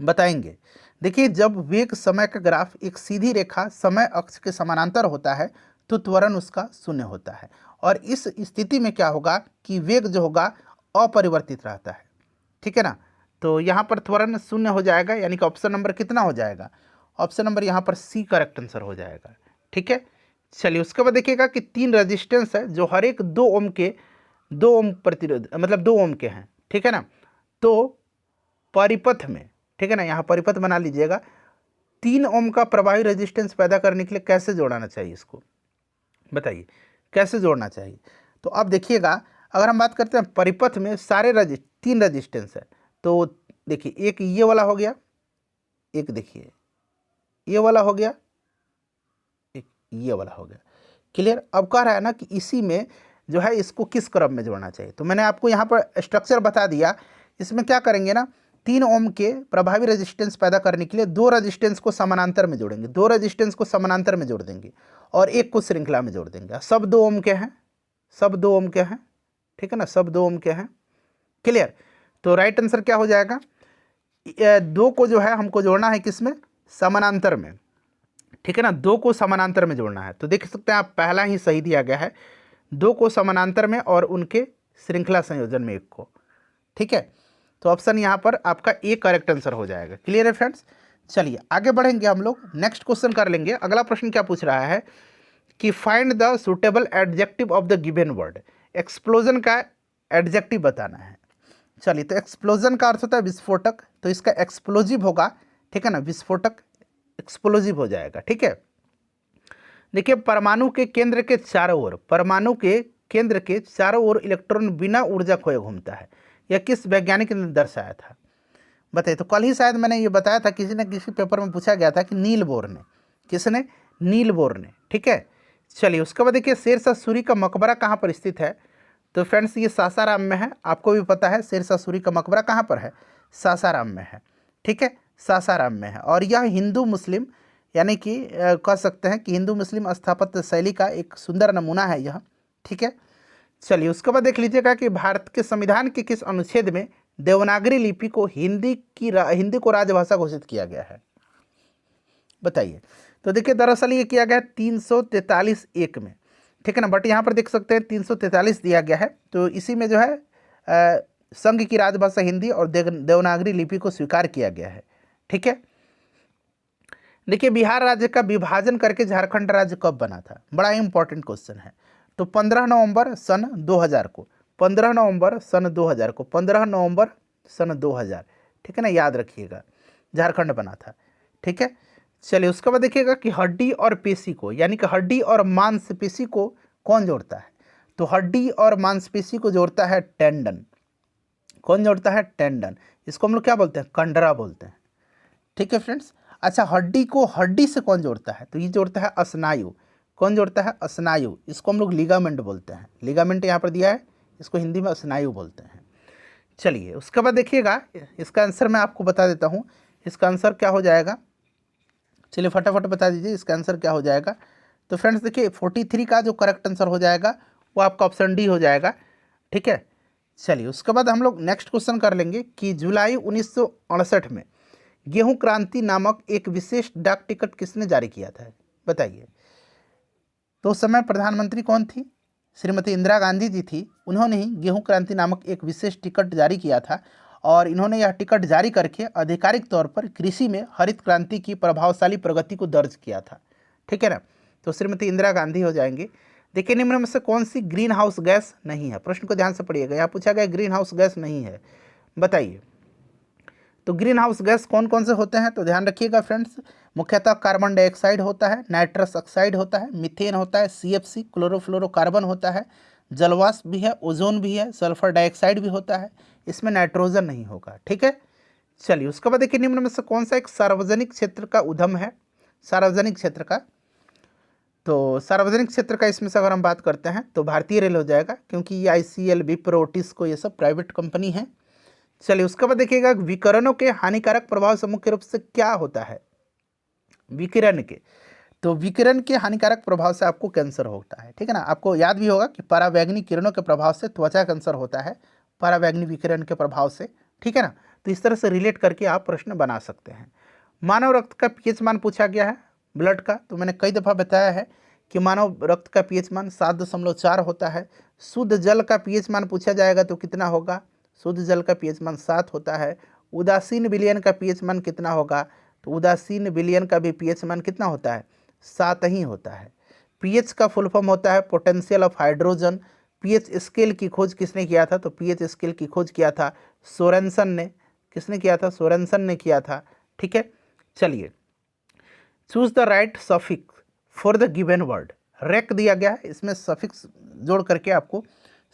बताएंगे। देखिए जब वेग समय का ग्राफ एक सीधी रेखा समय अक्ष के समानांतर होता है तो त्वरण उसका शून्य होता है, और इस स्थिति में क्या होगा कि वेग जो होगा अपरिवर्तित रहता है। ठीक है ना, तो यहाँ पर त्वरण शून्य हो जाएगा, यानी कि ऑप्शन नंबर कितना हो जाएगा, ऑप्शन नंबर यहाँ पर सी करेक्ट आंसर हो जाएगा। ठीक है, चलिए उसके बाद देखिएगा कि 3 रेजिस्टेंस है जो हर एक 2 ओम के 2 ओम प्रतिरोध, मतलब 2 ओम के हैं। ठीक है ना, तो परिपथ में, ठीक है ना, यहाँ परिपथ बना लीजिएगा, 3 ओम का प्रभावी रेजिस्टेंस पैदा करने के लिए कैसे जोड़ना चाहिए, इसको बताइए कैसे जोड़ना चाहिए। तो अब देखिएगा, अगर हम बात करते हैं परिपथ में सारे 3 रेजिस्टेंस है, तो देखिए एक ये वाला हो गया, एक देखिए ये वाला हो गया, एक ये वाला हो गया। क्लियर। अब कह रहा है ना कि इसी में जो है इसको किस क्रम में जोड़ना चाहिए, तो मैंने आपको यहाँ पर स्ट्रक्चर बता दिया। इसमें क्या करेंगे ना, 3 ओम के प्रभावी रेजिस्टेंस पैदा करने के लिए 2 रेजिस्टेंस को समानांतर में जोड़ेंगे, 2 रेजिस्टेंस को समानांतर में जोड़ देंगे, और एक को श्रृंखला में जोड़ देंगे। सब 2 ओम के हैं, सब 2 ओम के हैं। ठीक है ना, सब 2 ओम के हैं। क्लियर। तो राइट आंसर क्या हो जाएगा, 2 को जो है हमको जोड़ना है किसमें, समानांतर में। ठीक है ना, 2 को समानांतर में जोड़ना है। तो देख सकते हैं आप, पहला ही सही दिया गया है, 2 को समानांतर में और उनके श्रृंखला संयोजन में 1 को। ठीक है, तो ऑप्शन यहाँ पर आपका ए करेक्ट आंसर हो जाएगा। क्लियर है फ्रेंड्स। चलिए आगे बढ़ेंगे हम लोग, नेक्स्ट क्वेश्चन कर लेंगे। अगला प्रश्न क्या पूछ रहा है कि find the suitable adjective of the given word. Explosion का एडजेक्टिव बताना है। चलिए, तो एक्सप्लोजन का अर्थ होता है विस्फोटक, तो इसका एक्सप्लोजिव होगा, ठीक है ना, विस्फोटक एक्सप्लोजिव हो जाएगा। ठीक है, देखिए परमाणु के केंद्र के चारों ओर, परमाणु के केंद्र के चारों ओर इलेक्ट्रॉन बिना ऊर्जा खोए घूमता है? यह किस वैज्ञानिक ने दर्शाया था? बताइए। तो कल ही शायद मैंने ये बताया था, किसी न किसी पेपर में पूछा गया था कि नील बोर ने। किसने? नील बोर ने। ठीक है, चलिए उसके बाद देखिए शेरशाह सूरी का मकबरा कहाँ पर स्थित है? तो फ्रेंड्स ये सासाराम में है। आपको भी पता है शेरशाह सूरी का मकबरा कहाँ पर है? सासाराम में है। ठीक है, सासाराम में है। और यह हिंदू मुस्लिम यानी कि कह सकते हैं कि हिंदू मुस्लिम स्थापत्य शैली का एक सुंदर नमूना है यह। ठीक है, चलिए उसके बाद देख लीजिएगा कि भारत के संविधान के किस अनुच्छेद में देवनागरी लिपि को हिंदी को राजभाषा घोषित किया गया है? बताइए। तो देखिए दरअसल ये किया गया 343(1) में। ठीक है ना, बट यहाँ पर देख सकते हैं 343 दिया गया है। तो इसी में जो है संघ की राजभाषा हिंदी और देवनागरी लिपि को स्वीकार किया गया है। ठीक है, देखिए बिहार राज्य का विभाजन करके झारखंड राज्य कब बना था? बड़ा ही इंपॉर्टेंट क्वेश्चन है। तो 15 नवंबर सन 2000 को, 15 नवंबर सन 2000 को, 15 नवंबर सन 2000। ठीक है ना, याद रखिएगा, झारखंड बना था। ठीक है, चलिए उसके बाद देखिएगा कि हड्डी और पेशी को, यानी कि हड्डी और मांसपेशी को कौन जोड़ता है? तो हड्डी और मांसपेशी को जोड़ता है टेंडन। कौन जोड़ता है? टेंडन। इसको हम लोग क्या बोलते हैं? कंडरा बोलते हैं। ठीक है फ्रेंड्स। अच्छा, हड्डी को हड्डी से कौन जोड़ता है? तो ये जोड़ता है स्नायु। कौन जोड़ता है? स्नायु। इसको हम लोग लिगामेंट बोलते हैं। लिगामेंट यहाँ पर दिया है, इसको हिंदी में स्नायु बोलते हैं। चलिए उसके बाद देखिएगा, इसका आंसर मैं आपको बता देता हूँ। इसका आंसर क्या हो जाएगा? चलिए फटाफट बता दीजिए इसका आंसर क्या हो जाएगा। तो फ्रेंड्स देखिए 43 का जो करेक्ट आंसर हो जाएगा वो आपका ऑप्शन डी हो जाएगा। ठीक है, चलिए उसके बाद हम लोग नेक्स्ट क्वेश्चन कर लेंगे कि जुलाई 1968 में गेहूं क्रांति नामक एक विशेष डाक टिकट किसने जारी किया था? बताइए। तो उस समय प्रधानमंत्री कौन थी? श्रीमती इंदिरा गांधी जी थी। उन्होंने ही गेहूं क्रांति नामक एक विशेष टिकट जारी किया था और इन्होंने यह टिकट जारी करके आधिकारिक तौर पर कृषि में हरित क्रांति की प्रभावशाली प्रगति को दर्ज किया था। ठीक है ना, तो श्रीमती इंदिरा गांधी हो जाएंगे। देखिए निम्न में से कौन सी ग्रीन हाउस गैस नहीं है? प्रश्न को ध्यान से पढ़िएगा, यहाँ पूछा गया ग्रीन हाउस गैस नहीं है, बताइए। तो ग्रीन हाउस गैस कौन कौन से होते हैं? तो ध्यान रखिएगा फ्रेंड्स, मुख्यतः कार्बन डाइऑक्साइड होता है, नाइट्रस ऑक्साइड होता है, मीथेन होता है, CFC क्लोरोफ्लोरोकार्बन होता है, जलवाष्प भी है, ओजोन भी है, सल्फर डाइऑक्साइड भी होता है। इसमें नाइट्रोजन नहीं होगा। ठीक है, चलिए उसके बाद देखिए निम्न में से कौन सा एक सार्वजनिक क्षेत्र का उद्यम है? सार्वजनिक क्षेत्र का, तो सार्वजनिक क्षेत्र का इसमें से अगर हम बात करते हैं तो भारतीय रेल हो जाएगा, क्योंकि ये ICL, विप्रो, टिस्को ये सब प्राइवेट कंपनी है। चलिए उसके बाद देखिएगा विकिरणों के हानिकारक प्रभाव से मुख्य रूप से क्या होता है? विकिरण के, तो विकिरण के हानिकारक प्रभाव से आपको कैंसर होता है। ठीक है ना, आपको याद भी होगा कि पराबैंगनी किरणों के प्रभाव से त्वचा कैंसर होता है, पराबैंगनी विकिरण के प्रभाव से। ठीक है ना, तो इस तरह से रिलेट करके आप प्रश्न बना सकते हैं। मानव रक्त का pH मान पूछा गया है, ब्लड का। तो मैंने कई दफ़ा बताया है कि मानव रक्त का pH मान 7.4 होता है। शुद्ध जल का pH मान पूछा जाएगा तो कितना होगा? शुद्ध जल का pH मान 7 होता है। उदासीन विलयन का pH मान कितना होगा? तो उदासीन विलयन का भी pH मान कितना होता है? 7 ही होता है। pH का फुल फॉर्म होता है potential of hydrogen. pH scale की खोज किसने किया था? तो pH स्केल की खोज किया था सोरेनसन ने। किसने किया था? सोरेनसन ने किया था। ठीक है, चलिए choose the right suffix for the given word. Rake दिया गया है, इसमें सफिक्स जोड़ करके आपको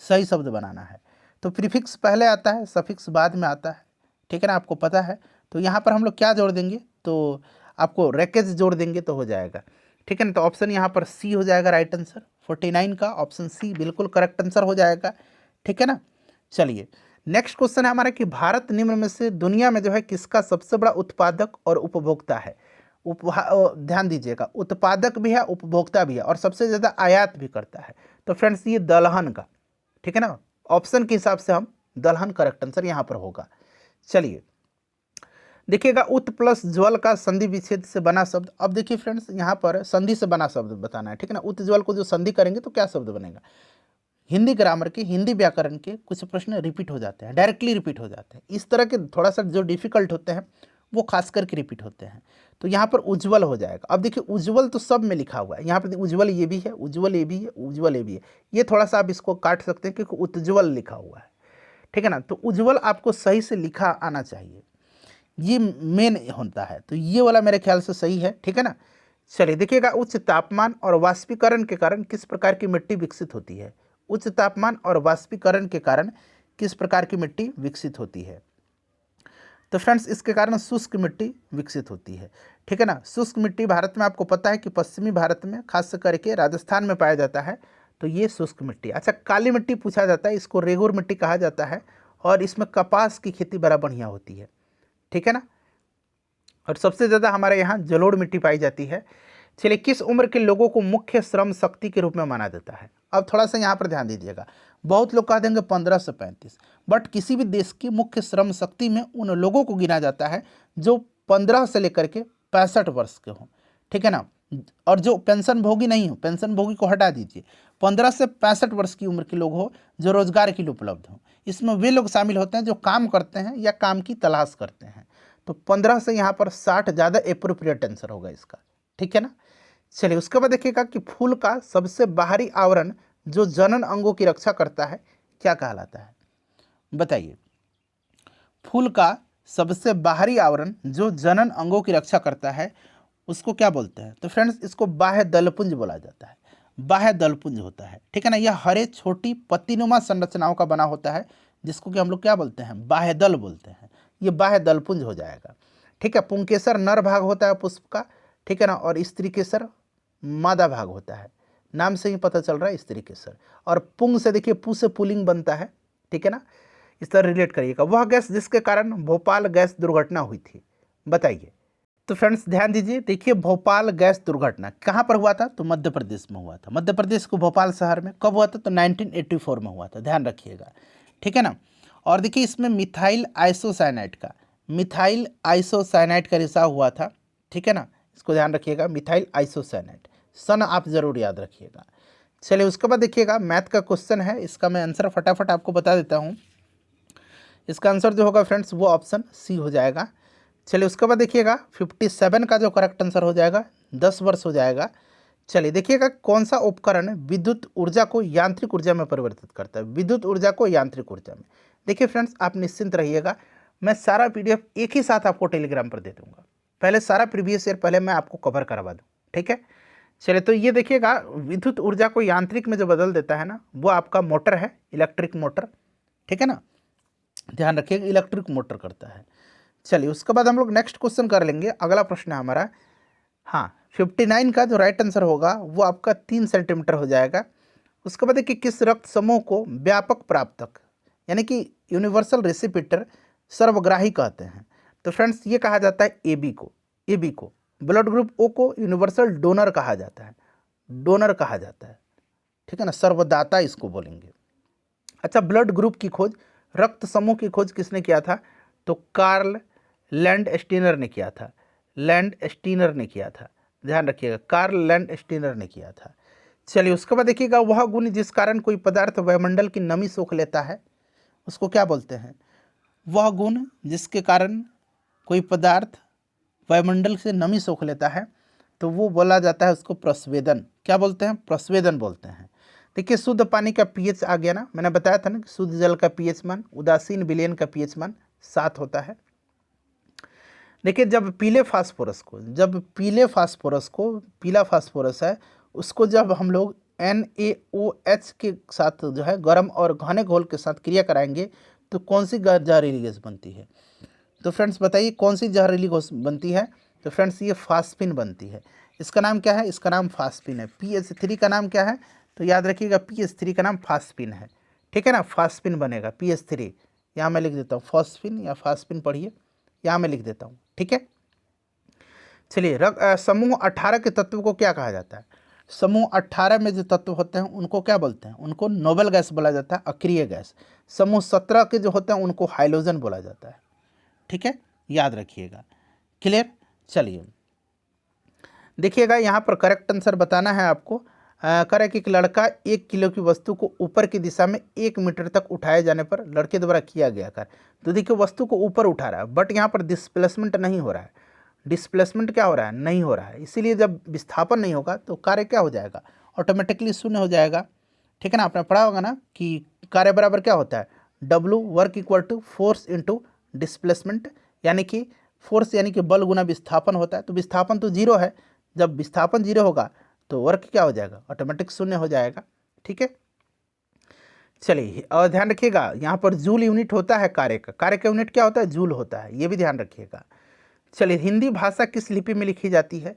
सही शब्द बनाना है। तो प्रीफिक्स पहले आता है, सफिक्स बाद में आता है। ठीक है ना, आपको पता है। तो यहाँ पर हम लोग क्या जोड़ देंगे? तो आपको रेकेज जोड़ देंगे तो हो जाएगा। ठीक है ना, तो ऑप्शन यहाँ पर सी हो जाएगा राइट आंसर। 49 का ऑप्शन सी बिल्कुल करेक्ट आंसर हो जाएगा। ठीक है ना, चलिए नेक्स्ट क्वेश्चन है हमारा कि भारत निम्न में से दुनिया में जो है किसका सबसे बड़ा उत्पादक और उपभोक्ता है? ध्यान दीजिएगा, उत्पादक भी है, उपभोक्ता भी है और सबसे ज़्यादा आयात भी करता है। तो फ्रेंड्स ये दलहन का। ठीक है ना, ऑप्शन के हिसाब से हम दलहन करेक्ट आंसर यहाँ पर होगा। चलिए देखिएगा उत प्लस ज्वल का संधि विच्छेद से बना शब्द। अब देखिए फ्रेंड्स यहाँ पर संधि से बना शब्द बताना है। ठीक है ना, उत ज्वल को जो संधि करेंगे तो क्या शब्द बनेगा? हिंदी ग्रामर के, हिंदी व्याकरण के कुछ प्रश्न रिपीट हो जाते हैं, डायरेक्टली रिपीट हो जाते हैं। इस तरह के थोड़ा सा जो डिफिकल्ट होते हैं वो खास करके रिपीट होते हैं। तो यहाँ पर उज्ज्वल हो जाएगा। अब देखिए उज्ज्वल तो सब में लिखा हुआ है, यहाँ पर उज्ज्वल ये भी है, उज्ज्वल ये भी है, उज्ज्वल ये भी है। ये थोड़ा सा आप इसको काट सकते हैं क्योंकि उज्ज्वल लिखा हुआ है। ठीक है ना, तो उज्ज्वल आपको सही से लिखा आना चाहिए, ये मेन होता है। तो ये वाला मेरे ख्याल से सही है। ठीक है ना, चलिए देखिएगा उच्च तापमान और वाष्पीकरण के कारण किस प्रकार की मिट्टी विकसित होती है? उच्च तापमान और वाष्पीकरण के कारण किस प्रकार की मिट्टी विकसित होती है? तो फ्रेंड्स इसके कारण शुष्क मिट्टी विकसित होती है। ठीक है ना। शुष्क मिट्टी भारत में आपको पता है कि पश्चिमी भारत में खास करके राजस्थान में पाया जाता है, तो ये शुष्क मिट्टी। अच्छा, काली मिट्टी पूछा जाता है, इसको रेगुर मिट्टी कहा जाता है और इसमें कपास की खेती बड़ा बढ़िया होती है। ठीक है ना। और सबसे ज़्यादा हमारे यहाँ जलोढ़ मिट्टी पाई जाती है। चलिए, किस उम्र के लोगों को मुख्य श्रम शक्ति के रूप में माना जाता है? अब थोड़ा सा यहाँ पर ध्यान दीजिएगा। बहुत लोग कह देंगे 15 से 35, बट किसी भी देश की मुख्य श्रम शक्ति में उन लोगों को गिना जाता है जो 15 से लेकर के 65 वर्ष के हों। ठीक है ना। और जो पेंशन भोगी नहीं हो, पेंशन भोगी को हटा दीजिए, 15 से 65 वर्ष की उम्र के लोग हो जो रोजगार के लिए उपलब्ध हो। इसमें वे लोग शामिल होते हैं जो काम करते हैं या काम की तलाश करते हैं। तो 15 से यहाँ पर 60 ज़्यादा एप्रोप्रिएट आंसर होगा इसका। ठीक है ना। चलिए, उसके बाद देखिएगा कि फूल का सबसे बाहरी आवरण जो जनन अंगों की रक्षा करता है क्या कहलाता है? बताइए। फूल का सबसे बाहरी आवरण जो जनन अंगों की रक्षा करता है उसको क्या बोलते हैं? तो फ्रेंड्स इसको बाह्य दलपुंज बोला जाता है। बाह्य दलपुंज होता है। ठीक है ना। यह हरे छोटी पत्तीनुमा संरचनाओं का बना होता है जिसको कि हम लोग क्या बोलते हैं? बाह्य दल बोलते हैं। ये बाह्य दलपुंज हो जाएगा। ठीक है। पुंकेसर नर भाग होता है पुष्प का। ठीक है ना। और स्त्री केसर मादा भाग होता है। नाम से ही पता चल रहा है स्त्री केसर। और पुंग से देखिए पु से पुलिंग बनता है। ठीक है ना। इस तरह रिलेट करिएगा। वह गैस जिसके कारण भोपाल गैस दुर्घटना हुई थी, बताइए। तो फ्रेंड्स ध्यान दीजिए। देखिए, भोपाल गैस दुर्घटना कहाँ पर हुआ था? तो मध्य प्रदेश में हुआ था। मध्य प्रदेश को भोपाल शहर में कब हुआ था? तो 1984 में हुआ था। ध्यान रखिएगा। ठीक है ना। और देखिए इसमें मिथाइल आइसोसाइनाइड का रिसाव हुआ था। ठीक है ना। इसको ध्यान रखिएगा, मिथाइल आइसोसाइनाइड। सन आप जरूर याद रखिएगा। चलिए, उसके बाद देखिएगा मैथ का क्वेश्चन है, इसका मैं आंसर फटाफट आपको बता देता हूँ। इसका आंसर जो होगा फ्रेंड्स वो ऑप्शन सी हो जाएगा। चलिए, उसके बाद देखिएगा 57 का जो करेक्ट आंसर हो जाएगा 10 वर्ष हो जाएगा। चलिए देखिएगा कौन सा उपकरण विद्युत ऊर्जा को यांत्रिक ऊर्जा में परिवर्तित करता है? विद्युत ऊर्जा को यांत्रिक ऊर्जा में। देखिए फ्रेंड्स, आप निश्चिंत रहिएगा, मैं सारा पीडीएफ एक ही साथ आपको टेलीग्राम पर दे दूंगा। पहले सारा प्रीवियस ईयर पहले मैं आपको कवर करवा दूँ। ठीक है। चलिए, तो ये देखिएगा विद्युत ऊर्जा को यांत्रिक में जो बदल देता है ना, वो आपका मोटर है, इलेक्ट्रिक मोटर। ठीक है ना। ध्यान रखिएगा, इलेक्ट्रिक मोटर करता है। चलिए, उसके बाद हम लोग नेक्स्ट क्वेश्चन कर लेंगे। अगला प्रश्न है हमारा, हाँ 59 का जो राइट आंसर होगा वो आपका 3 सेंटीमीटर हो जाएगा। उसके बाद देखिए किस रक्त समूह को व्यापक प्राप्तक यानी कि यूनिवर्सल रेसिपिटर सर्वग्राही कहते हैं? तो फ्रेंड्स ये कहा जाता है ए बी को। ब्लड ग्रुप ओ को यूनिवर्सल डोनर कहा जाता है, डोनर कहा जाता है। ठीक है ना, सर्वदाता इसको बोलेंगे। अच्छा, ब्लड ग्रुप की खोज, रक्त समूह की खोज किसने किया था? तो कार्ल लैंडस्टीनर ने किया था। लैंडस्टीनर ने किया था। ध्यान रखिएगा, कार्ल लैंडस्टीनर ने किया था। चलिए, उसके बाद देखिएगा वह गुण जिस कारण कोई पदार्थ वायुमंडल की नमी सोख लेता है उसको क्या बोलते हैं? वह गुण जिसके कारण कोई पदार्थ वायुमंडल से नमी सोख लेता है तो वो बोला जाता है उसको प्रस्वेदन। क्या बोलते हैं? प्रस्वेदन बोलते हैं। देखिए, शुद्ध पानी का पीएच आ गया ना, मैंने बताया था ना कि शुद्ध जल का पीएच मान, उदासीन विलयन का पीएच मान 7 होता है। देखिए, जब पीला फास्फोरस है उसको जब हम लोग NaOH के साथ जो है गर्म और घने घोल के साथ क्रिया कराएंगे तो कौन सी जहरीली गैस बनती है? तो फ्रेंड्स बताइए कौन सी जहरीली गैस बनती है? तो फ्रेंड्स ये फास्फिन बनती है। इसका नाम क्या है? इसका नाम फास्फिन है। PH3 का नाम क्या है? तो याद रखिएगा PH3 का नाम फास्फिन है। ठीक है ना, फास्फिन बनेगा PH3। यहाँ मैं लिख देता हूँ फास्फिन या फास्फिन, पढ़िए, यहाँ मैं लिख देता हूँ। ठीक है। चलिए, समूह 18 के तत्व को क्या कहा जाता है? समूह 18 में जो तत्व होते हैं उनको क्या बोलते हैं? उनको नोबल गैस बोला जाता है, अक्रिय गैस। समूह 17 के जो होते हैं उनको हाइड्रोजन बोला जाता है। ठीक है, याद रखिएगा। क्लियर। चलिए देखिएगा, यहाँ पर करेक्ट आंसर बताना है आपको। करें कि एक लड़का 1 किलो की वस्तु को ऊपर की दिशा में 1 मीटर तक उठाए जाने पर लड़के द्वारा किया गया कार्य। तो देखिए वस्तु को ऊपर उठा रहा है बट यहाँ पर डिस्प्लेसमेंट नहीं हो रहा है। डिस्प्लेसमेंट क्या हो रहा है? नहीं हो रहा है। इसीलिए जब विस्थापन नहीं होगा तो कार्य क्या हो जाएगा? ऑटोमेटिकली शून्य हो जाएगा। ठीक है ना, आपने पढ़ा होगा ना कि कार्य बराबर क्या होता है? W work equal to force into displacement, यानी कि फोर्स यानी कि बल गुना विस्थापन होता है। तो विस्थापन तो 0 है, जब विस्थापन 0 होगा तो वर्क क्या हो जाएगा? ऑटोमेटिक शून्य हो जाएगा। ठीक है। चलिए और ध्यान रखिएगा, यहाँ पर जूल यूनिट होता है कार्य का यूनिट क्या होता है, जूल होता है, ये भी ध्यान रखिएगा। चलिए हिंदी भाषा किस लिपि में लिखी जाती है,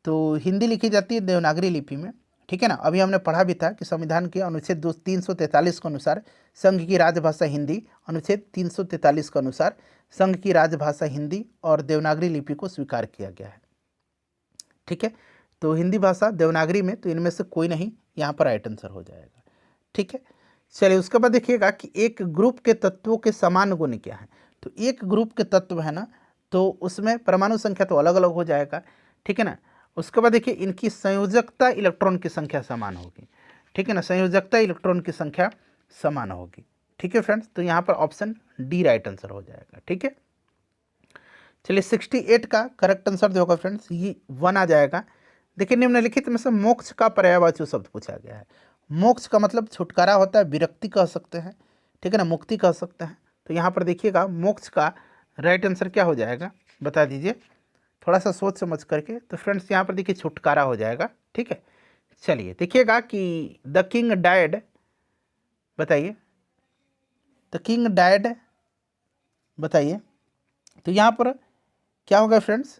तो हिंदी लिखी जाती है देवनागरी लिपि में, ठीक है ना। अभी हमने पढ़ा भी था कि संविधान के अनुच्छेद 343 के अनुसार संघ की राजभाषा हिंदी, अनुच्छेद 343 के अनुसार संघ की राजभाषा हिंदी और देवनागरी लिपि को स्वीकार किया गया है, ठीक है। तो हिंदी भाषा देवनागरी में, तो इनमें से कोई नहीं, यहाँ पर राइट आंसर हो जाएगा, ठीक है। चलिए उसके बाद देखिएगा कि एक ग्रुप के तत्वों के समान गुण क्या है, तो एक ग्रुप के तत्व है ना, तो उसमें परमाणु संख्या तो अलग अलग हो जाएगा, ठीक है ना। उसके बाद देखिए इनकी संयोजकता इलेक्ट्रॉन की संख्या समान होगी, ठीक है ना, संयोजकता इलेक्ट्रॉन की संख्या समान होगी, ठीक है फ्रेंड्स। तो यहाँ पर ऑप्शन डी राइट आंसर हो जाएगा, ठीक है। चलिए 68 का करेक्ट आंसर जो होगा फ्रेंड्स ये 1 आ जाएगा। देखिए निम्नलिखित में से मोक्ष का पर्यायवाची शब्द पूछा गया है। मोक्ष का मतलब छुटकारा होता है, विरक्ति कह सकते हैं, ठीक है ना, मुक्ति कह सकते हैं। तो यहाँ पर देखिएगा मोक्ष का राइट आंसर क्या हो जाएगा, बता दीजिए थोड़ा सा सोच समझ करके। तो फ्रेंड्स यहाँ पर देखिए छुटकारा हो जाएगा, ठीक है। चलिए देखिएगा कि द किंग डायड, बताइए द किंग डायड, बताइए। तो यहाँ पर क्या होगा फ्रेंड्स,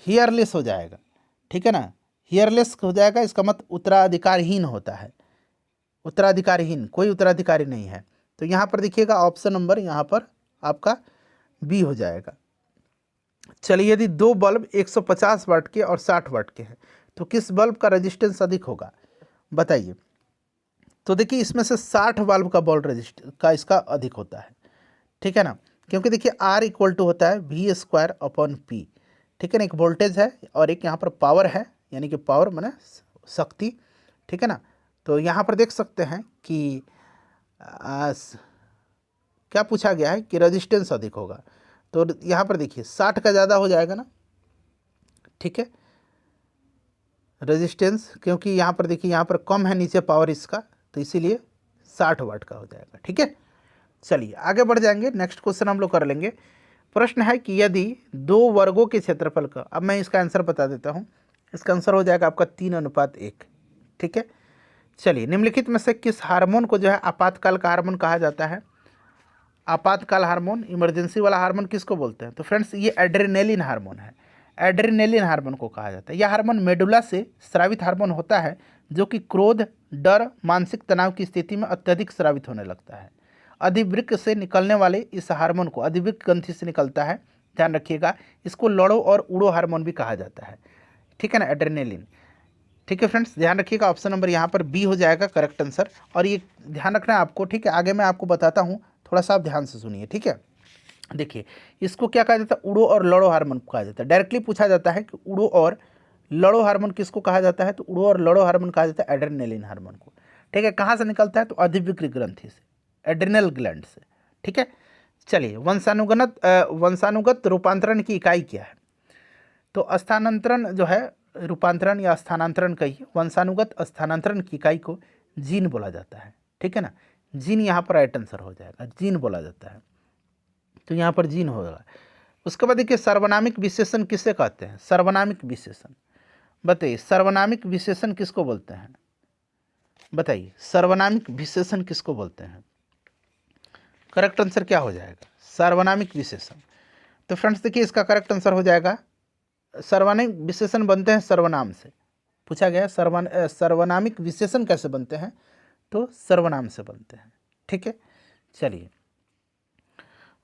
हियरलेस हो जाएगा, ठीक है ना, हियरलेस हो जाएगा। इसका मतलब उत्तराधिकारहीन होता है, उत्तराधिकारहीन, कोई उत्तराधिकारी नहीं है। तो यहाँ पर देखिएगा ऑप्शन नंबर यहाँ पर आपका बी हो जाएगा। चलिए यदि दो बल्ब 150 वाट के और 60 वाट के हैं तो किस बल्ब का रेजिस्टेंस अधिक होगा, बताइए। तो देखिए इसमें से 60 बल्ब का बल्ब रेजिस्टेंस का इसका अधिक होता है, ठीक है ना, क्योंकि देखिए R इक्वल टू होता है V²/P, ठीक है ना। एक वोल्टेज है और एक यहाँ पर पावर है, यानी कि पावर माने शक्ति, ठीक है ना। तो यहाँ पर देख सकते हैं कि क्या पूछा गया है कि रेजिस्टेंस अधिक होगा, तो यहाँ पर देखिए 60 का ज़्यादा हो जाएगा ना, ठीक है, रेजिस्टेंस, क्योंकि यहाँ पर देखिए यहाँ पर कम है नीचे पावर इसका, तो इसीलिए 60 वाट का हो जाएगा, ठीक है। चलिए आगे बढ़ जाएंगे, नेक्स्ट क्वेश्चन हम लोग कर लेंगे। प्रश्न है कि यदि दो वर्गों के क्षेत्रफल का, अब मैं इसका आंसर बता देता हूँ, इसका आंसर हो जाएगा आपका 3:1, ठीक है। चलिए निम्नलिखित में से किस हार्मोन को जो है आपातकाल का हार्मोन कहा जाता है, आपातकाल हार्मोन, इमरजेंसी वाला हार्मोन किसको बोलते हैं, तो फ्रेंड्स ये एड्रेनेलिन हार्मोन है, एड्रेनेलिन हार्मोन को कहा जाता है। यह हार्मोन मेडुला से स्रावित हार्मोन होता है जो कि क्रोध, डर, मानसिक तनाव की स्थिति में अत्यधिक स्रावित होने लगता है। अधिवृक्क से निकलने वाले इस हार्मोन को, अधिवृक्क ग्रंथि से निकलता है, ध्यान रखिएगा, इसको लड़ो और उड़ो हार्मोन भी कहा जाता है, ठीक है ना, एड्रेनेलिन, ठीक है फ्रेंड्स। ध्यान रखिएगा ऑप्शन नंबर यहाँ पर बी हो जाएगा करेक्ट आंसर। और ये ध्यान रखना है आपको, ठीक है, आगे मैं आपको बताता हूँ, थोड़ा सा आप ध्यान से सुनिए, ठीक है। देखिए इसको क्या कहा जाता है, उड़ो और लड़ो हार्मोन कहा जाता है। डायरेक्टली पूछा जाता है कि उड़ो और लड़ो हार्मोन किसको कहा जाता है, तो उड़ो और लड़ो हार्मोन कहा जाता है एड्रेनलिन हार्मोन को, ठीक है। कहाँ से निकलता है, तो अधिवृक्क ग्रंथि से, एड्रेनल ग्लैंड से, ठीक है। चलिए वंशानुगत रूपांतरण की इकाई क्या है, तो स्थानांतरण जो है, रूपांतरण या स्थानांतरण कहिए, वंशानुगत स्थानांतरण की इकाई को जीन बोला जाता है, ठीक है ना। जीन यहाँ पर राइट आंसर हो जाएगा, जीन बोला जाता है, तो यहाँ पर जीन होगा। उसके बाद देखिए सर्वनामिक विशेषण किसे कहते हैं, सर्वनामिक विशेषण, बताइए सर्वनामिक विशेषण किसको बोलते हैं, बताइए सर्वनामिक विशेषण किसको बोलते हैं। करेक्ट आंसर क्या हो जाएगा, सर्वनामिक विशेषण। तो फ्रेंड्स देखिए इसका करेक्ट आंसर हो जाएगा, सर्वनामिक विशेषण बनते हैं सर्वनाम से, पूछा गया सर्वनामिक विशेषण कैसे बनते हैं, तो सर्वनाम से बनते हैं, ठीक है। चलिए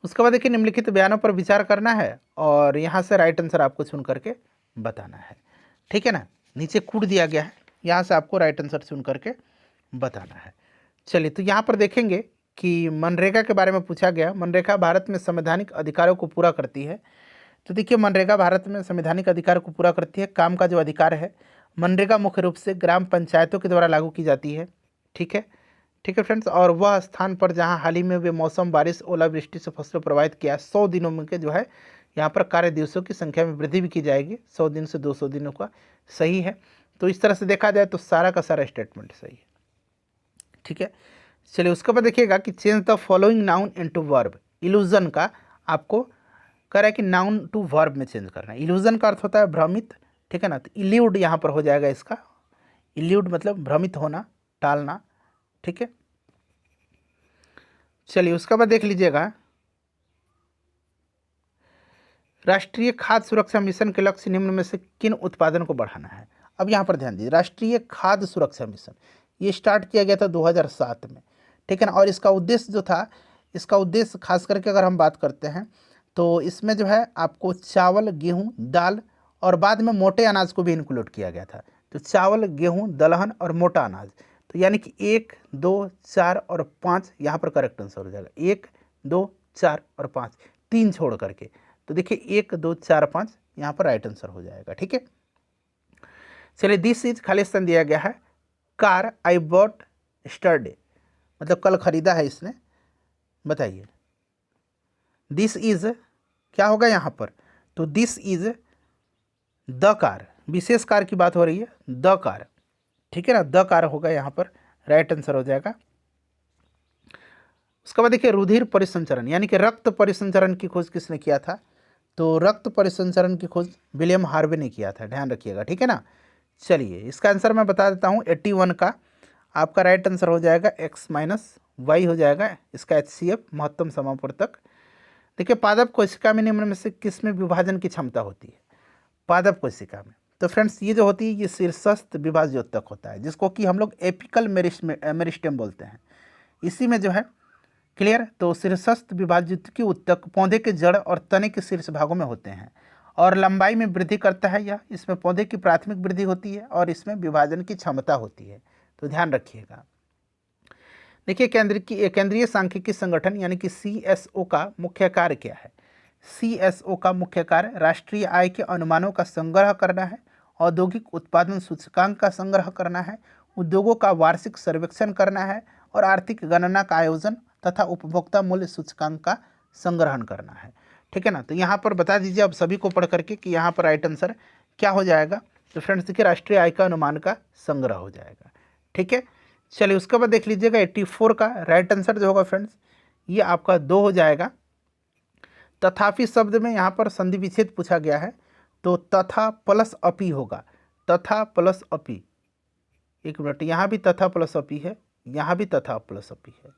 उसके बाद देखिए निम्नलिखित बयानों पर विचार करना है और यहाँ से राइट आंसर आपको चुन करके बताना है, ठीक है ना। नीचे कूट दिया गया है, यहाँ से आपको राइट आंसर चुन करके बताना है। चलिए तो यहाँ पर देखेंगे कि मनरेगा के बारे में पूछा गया। मनरेगा भारत में संवैधानिक अधिकारों को पूरा करती है। तो देखिए मनरेगा भारत में संवैधानिक अधिकार को पूरा करती है। काम का जो अधिकार है, मनरेगा मुख्य रूप से ग्राम पंचायतों के द्वारा लागू की जाती है, ठीक है, ठीक है फ्रेंड्स। और वह स्थान पर जहां हाल ही में वे मौसम, बारिश, ओलावृष्टि से फसलों प्रभावित किया, 100 दिनों में के जो है यहाँ पर कार्य दिवसों की संख्या में वृद्धि भी की जाएगी, 100 दिन से 200 दिनों का, सही है। तो इस तरह से देखा जाए तो सारा का सारा स्टेटमेंट सही है, ठीक है। चलिए उसके बाद देखिएगा कि change the following noun into verb, illusion का आपको कह रहा है कि नाउन टू वर्ब में चेंज करना है। इल्यूजन का अर्थ होता है भ्रमित, ठीक है ना, तो इल्यूड यहाँ पर हो जाएगा इसका, इल्यूड मतलब भ्रमित होना, टालना। ठीक है, चलिए उसके बाद देख लीजिएगा, राष्ट्रीय खाद्य सुरक्षा मिशन के लक्ष्य निम्न में से किन उत्पादन को बढ़ाना है। अब यहाँ पर ध्यान दीजिए, राष्ट्रीय खाद्य सुरक्षा मिशन ये स्टार्ट किया गया था 2007 में। ठीक है ना, और इसका उद्देश्य जो था, इसका उद्देश्य खास करके अगर हम बात करते हैं तो इसमें जो है आपको चावल, गेहूं, दाल और बाद में मोटे अनाज को भी इंक्लूड किया गया था। तो चावल, गेहूं, दलहन और मोटा अनाज, तो यानी कि 1, 2, 4 और 5 यहाँ पर करेक्ट आंसर हो जाएगा। 1, 2, 4 और 5, 3 छोड़ करके। तो देखिए 1, 2, 4, 5 यहाँ पर राइट आंसर हो जाएगा। ठीक है, चलिए दिस इज खालिस्तान दिया गया है, कार आई बॉट स्टरडे, मतलब कल खरीदा है इसने, बताइए दिस इज क्या होगा यहाँ पर। तो दिस इज द कार, विशेष कार की बात हो रही है, द कार। ठीक है ना, द कार होगा यहाँ पर, राइट आंसर हो जाएगा। उसके बाद देखिए रुधिर परिसंचरण यानी कि रक्त परिसंचरण की खोज किसने किया था। तो रक्त परिसंचरण की खोज विलियम हार्वे ने किया था, ध्यान रखिएगा। ठीक है ना, चलिए इसका आंसर मैं बता देता हूँ, 81 का आपका राइट आंसर हो जाएगा, X-Y हो जाएगा इसका HCF, महत्तम समावर्तक। देखिए पादप कोशिका में निम्न में से किस में विभाजन की क्षमता होती है। पादप कोशिका में तो फ्रेंड्स ये जो होती है ये शीर्षस्थ विभाज्योतक होता है, जिसको कि हम लोग एपिकल मेरिस्टेम बोलते हैं। इसी में जो है, क्लियर, तो शीर्षस्थ विभाज्योतकी उत्तक पौधे के जड़ और तने के शीर्ष भागों में होते हैं और लंबाई में वृद्धि करता है यह। इसमें पौधे की प्राथमिक वृद्धि होती है और इसमें विभाजन की क्षमता होती है, तो ध्यान रखिएगा। देखिए केंद्रीय सांख्यिकी संगठन यानी कि CSO का मुख्य कार्य क्या है। CSO का मुख्य कार्य राष्ट्रीय आय के अनुमानों का संग्रह करना है, औद्योगिक उत्पादन सूचकांक का संग्रह करना है, उद्योगों का वार्षिक सर्वेक्षण करना है और आर्थिक गणना का आयोजन तथा उपभोक्ता मूल्य सूचकांक का संग्रहण करना है। ठीक है ना, तो यहाँ पर बता दीजिए अब सभी को पढ़ करके कि यहाँ पर राइट आंसर क्या हो जाएगा। तो फ्रेंड्स देखिए राष्ट्रीय आय का अनुमान का संग्रह हो जाएगा। ठीक है, चलिए उसके बाद देख लीजिएगा 84 का राइट आंसर जो होगा फ्रेंड्स ये आपका 2 हो जाएगा। तथापि शब्द में यहाँ पर संधि विच्छेद पूछा गया है, तो तथा प्लस अपी होगा, तथा प्लस अपी। एक मिनट, यहाँ भी तथा प्लस अपी है, यहाँ भी तथा प्लस अपी है,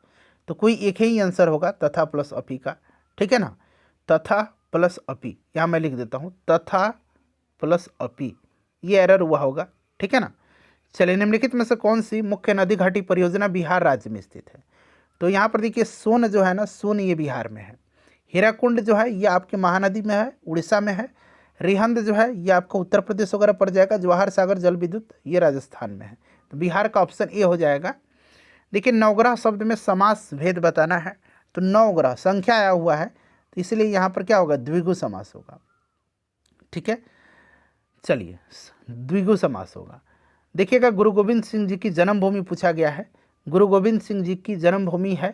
तो कोई एक ही आंसर होगा तथा प्लस अपी का। ठीक है ना, तथा प्लस अपी, यहाँ मैं लिख देता हूँ तथा प्लस अपी, ये एरर हुआ होगा। ठीक है ना, चलिए निम्नलिखित में से कौन सी मुख्य नदी घाटी परियोजना बिहार राज्य में स्थित है। तो यहाँ पर देखिए सोन जो है ना, सोन ये बिहार में है, हीराकुंड जो है ये आपके महानदी में है, उड़ीसा में है, रिहंद जो है ये आपका उत्तर प्रदेश वगैरह पड़ जाएगा, जवाहर सागर जल विद्युत ये राजस्थान में है, तो बिहार का ऑप्शन ए हो जाएगा। देखिए नवग्रह शब्द में समास भेद बताना है, तो नवग्रह संख्या आया हुआ है, तो इसलिए यहाँ पर क्या होगा, द्विगु समास होगा। ठीक है, चलिए द्विगु समास होगा। देखिएगा गुरु गोविंद सिंह जी की जन्मभूमि पूछा गया है, गुरु गोविंद सिंह जी की जन्मभूमि है।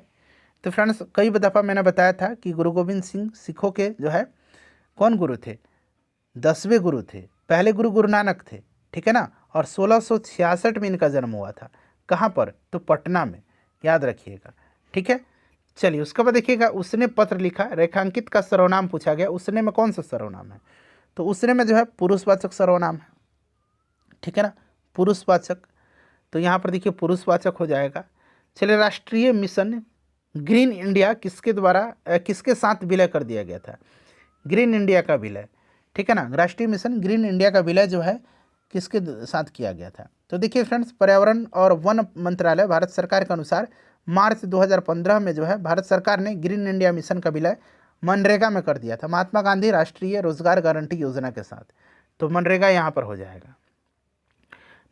तो फ्रेंड्स कई दफ़ा मैंने बताया था कि गुरु गोविंद सिंह सिखों के जो है कौन गुरु थे, 10वें गुरु थे, पहले गुरु गुरु नानक थे। ठीक है ना, और 1666 में इनका जन्म हुआ था, कहाँ पर, तो पटना में, याद रखिएगा। ठीक है, चलिए उसके बाद देखिएगा उसने पत्र लिखा, रेखांकित का सर्वनाम पूछा गया, उसने में कौन सा सर्वनाम है, तो उसने में जो है पुरुषवाचक सर्वनाम है। ठीक है ना, पुरुषवाचक, तो यहाँ पर देखिए पुरुषवाचक हो जाएगा। चलिए राष्ट्रीय मिशन ग्रीन इंडिया किसके द्वारा किसके साथ विलय कर दिया गया था, ग्रीन इंडिया का विलय। ठीक है ना, राष्ट्रीय मिशन ग्रीन इंडिया का विलय जो है किसके साथ किया गया था। तो देखिए फ्रेंड्स पर्यावरण और वन मंत्रालय भारत सरकार के अनुसार मार्च 2015 में जो है भारत सरकार ने ग्रीन इंडिया मिशन का विलय मनरेगा में कर दिया था, महात्मा गांधी राष्ट्रीय रोजगार गारंटी योजना के साथ, तो मनरेगा यहाँ पर हो जाएगा।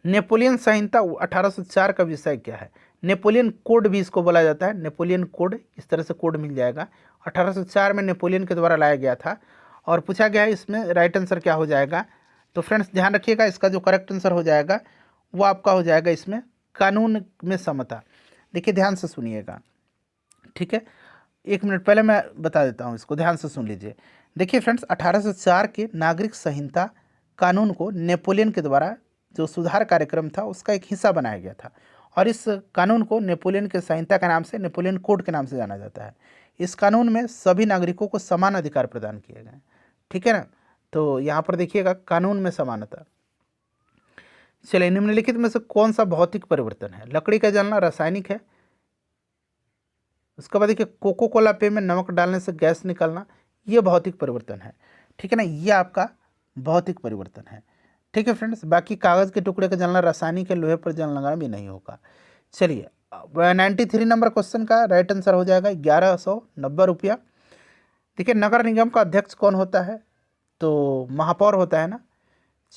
नेपोलियन संहिता 1804 का विषय क्या है, नेपोलियन कोड भी इसको बोला जाता है, नेपोलियन कोड, इस तरह से कोड मिल जाएगा। 1804 में नेपोलियन के द्वारा लाया गया था और पूछा गया है इसमें राइट आंसर क्या हो जाएगा। तो फ्रेंड्स ध्यान रखिएगा इसका जो करेक्ट आंसर हो जाएगा वो आपका हो जाएगा इसमें कानून में समता। देखिए ध्यान से सुनिएगा। ठीक है, एक मिनट पहले मैं बता देता हूँ इसको, ध्यान से सुन लीजिए। देखिए फ्रेंड्स 1804 के नागरिक संहिता कानून को नेपोलियन के द्वारा जो सुधार कार्यक्रम था उसका एक हिस्सा बनाया गया था और इस कानून को नेपोलियन के संहिता के नाम से, नेपोलियन कोड के नाम से जाना जाता है। इस कानून में सभी नागरिकों को समान अधिकार प्रदान किए गए। ठीक है ना, तो यहाँ पर देखिएगा कानून में समानता। चलिए, निम्नलिखित में से कौन सा भौतिक परिवर्तन है? लकड़ी का जलना रासायनिक है। उसके बाद देखिए, कोको कोला पेय में नमक डालने से गैस निकलना, ये भौतिक परिवर्तन है। ठीक है ना, ये आपका भौतिक परिवर्तन है। ठीक है फ्रेंड्स, बाकी कागज़ के टुकड़े का जलना रासायनिक है, लोहे पर जल लगाना भी नहीं होगा। चलिए, 93 नंबर क्वेश्चन का राइट आंसर हो जाएगा 1190 रुपया। देखिए, नगर निगम का अध्यक्ष कौन होता है? तो महापौर होता है ना।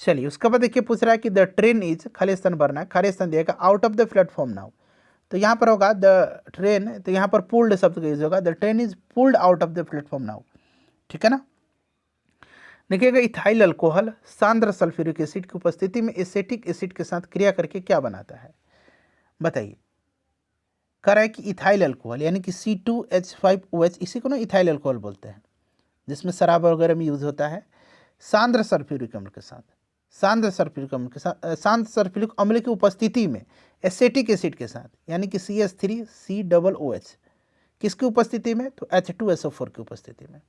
चलिए, उसके बाद देखिए पूछ रहा है कि द ट्रेन इज, खाली स्थान भरना है, खाली स्थान दिएगा, out of the platform now. तो यहाँ पर होगा द ट्रेन, तो यहाँ पर पुल्ड शब्द का यूज होगा, the train is pulled out of the platform now. ठीक है ना। देखिएगा, इथाइल अल्कोहल सांद्र सल्फ्यूरिक एसिड की उपस्थिति में एसिटिक एसिड के साथ क्रिया करके क्या बनाता है? बताइए। कह रहा है कि इथाइल अल्कोहल यानी कि C2H5OH, इसी को ना इथाइल अल्कोहल बोलते हैं, जिसमें शराब वगैरह में यूज होता है। सांद्र सल्फ्यूरिक अम्ल के साथ, सांद्र सल्फ्यूरिक अम्ल की उपस्थिति में एसिटिक एसिड के साथ यानी कि CH3COOH किसकी उपस्थिति में? तो H2SO4 की उपस्थिति में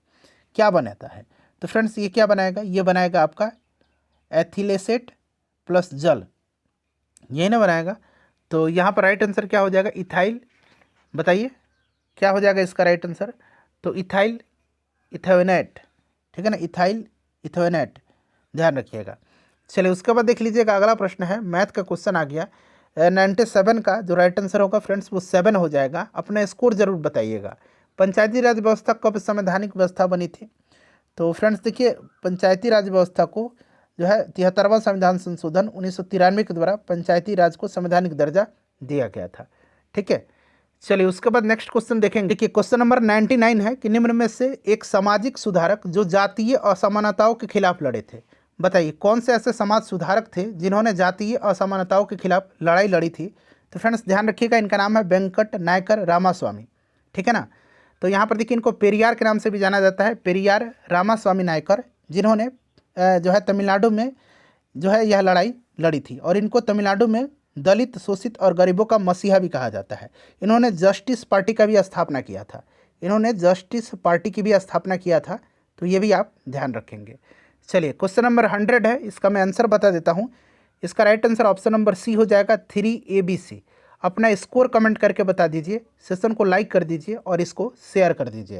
क्या बनाता है? तो फ्रेंड्स, ये क्या बनाएगा? ये बनाएगा आपका एथिलेसेट प्लस जल, ये ना बनाएगा। तो यहाँ पर राइट आंसर क्या हो जाएगा? इथाइल। बताइए क्या हो जाएगा इसका राइट आंसर? तो इथाइल इथोनेट। ठीक है ना, इथाइल इथोनेट, ध्यान रखिएगा। चलिए, उसके बाद देख लीजिएगा, अगला प्रश्न है, मैथ का क्वेश्चन आ गया। 97 का जो राइट आंसर होगा फ्रेंड्स वो 7 हो जाएगा। अपना स्कोर जरूर बताइएगा। पंचायती राज व्यवस्था कब संवैधानिक व्यवस्था बनी थी? तो फ्रेंड्स देखिए, पंचायती राज व्यवस्था को जो है 73वां संविधान संशोधन 1993 के द्वारा पंचायती राज को संवैधानिक दर्जा दिया गया था। ठीक है। चलिए, उसके बाद नेक्स्ट क्वेश्चन देखेंगे। देखिए, क्वेश्चन नंबर 99 है कि निम्न में से एक सामाजिक सुधारक जो जातीय असमानताओं के खिलाफ लड़े थे, बताइए कौन से ऐसे समाज सुधारक थे जिन्होंने जातीय असमानताओं के खिलाफ लड़ाई लड़ी थी? तो फ्रेंड्स ध्यान रखिएगा, इनका नाम है वेंकट नायकर रामास्वामी। ठीक है ना। तो यहाँ पर देखिए, इनको पेरियार के नाम से भी जाना जाता है, पेरियार रामास्वामी नायकर, जिन्होंने जो है तमिलनाडु में जो है यह लड़ाई लड़ी थी, और इनको तमिलनाडु में दलित, शोषित और गरीबों का मसीहा भी कहा जाता है। इन्होंने जस्टिस पार्टी का भी स्थापना किया था, इन्होंने जस्टिस पार्टी की भी स्थापना किया था, तो ये भी आप ध्यान रखेंगे। चलिए, क्वेश्चन नंबर 100 है, इसका मैं आंसर बता देता हूँ। इसका right answer option number C हो जाएगा, 3ABC। अपना स्कोर कमेंट करके बता दीजिए, सेशन को लाइक कर दीजिए और इसको शेयर कर दीजिए।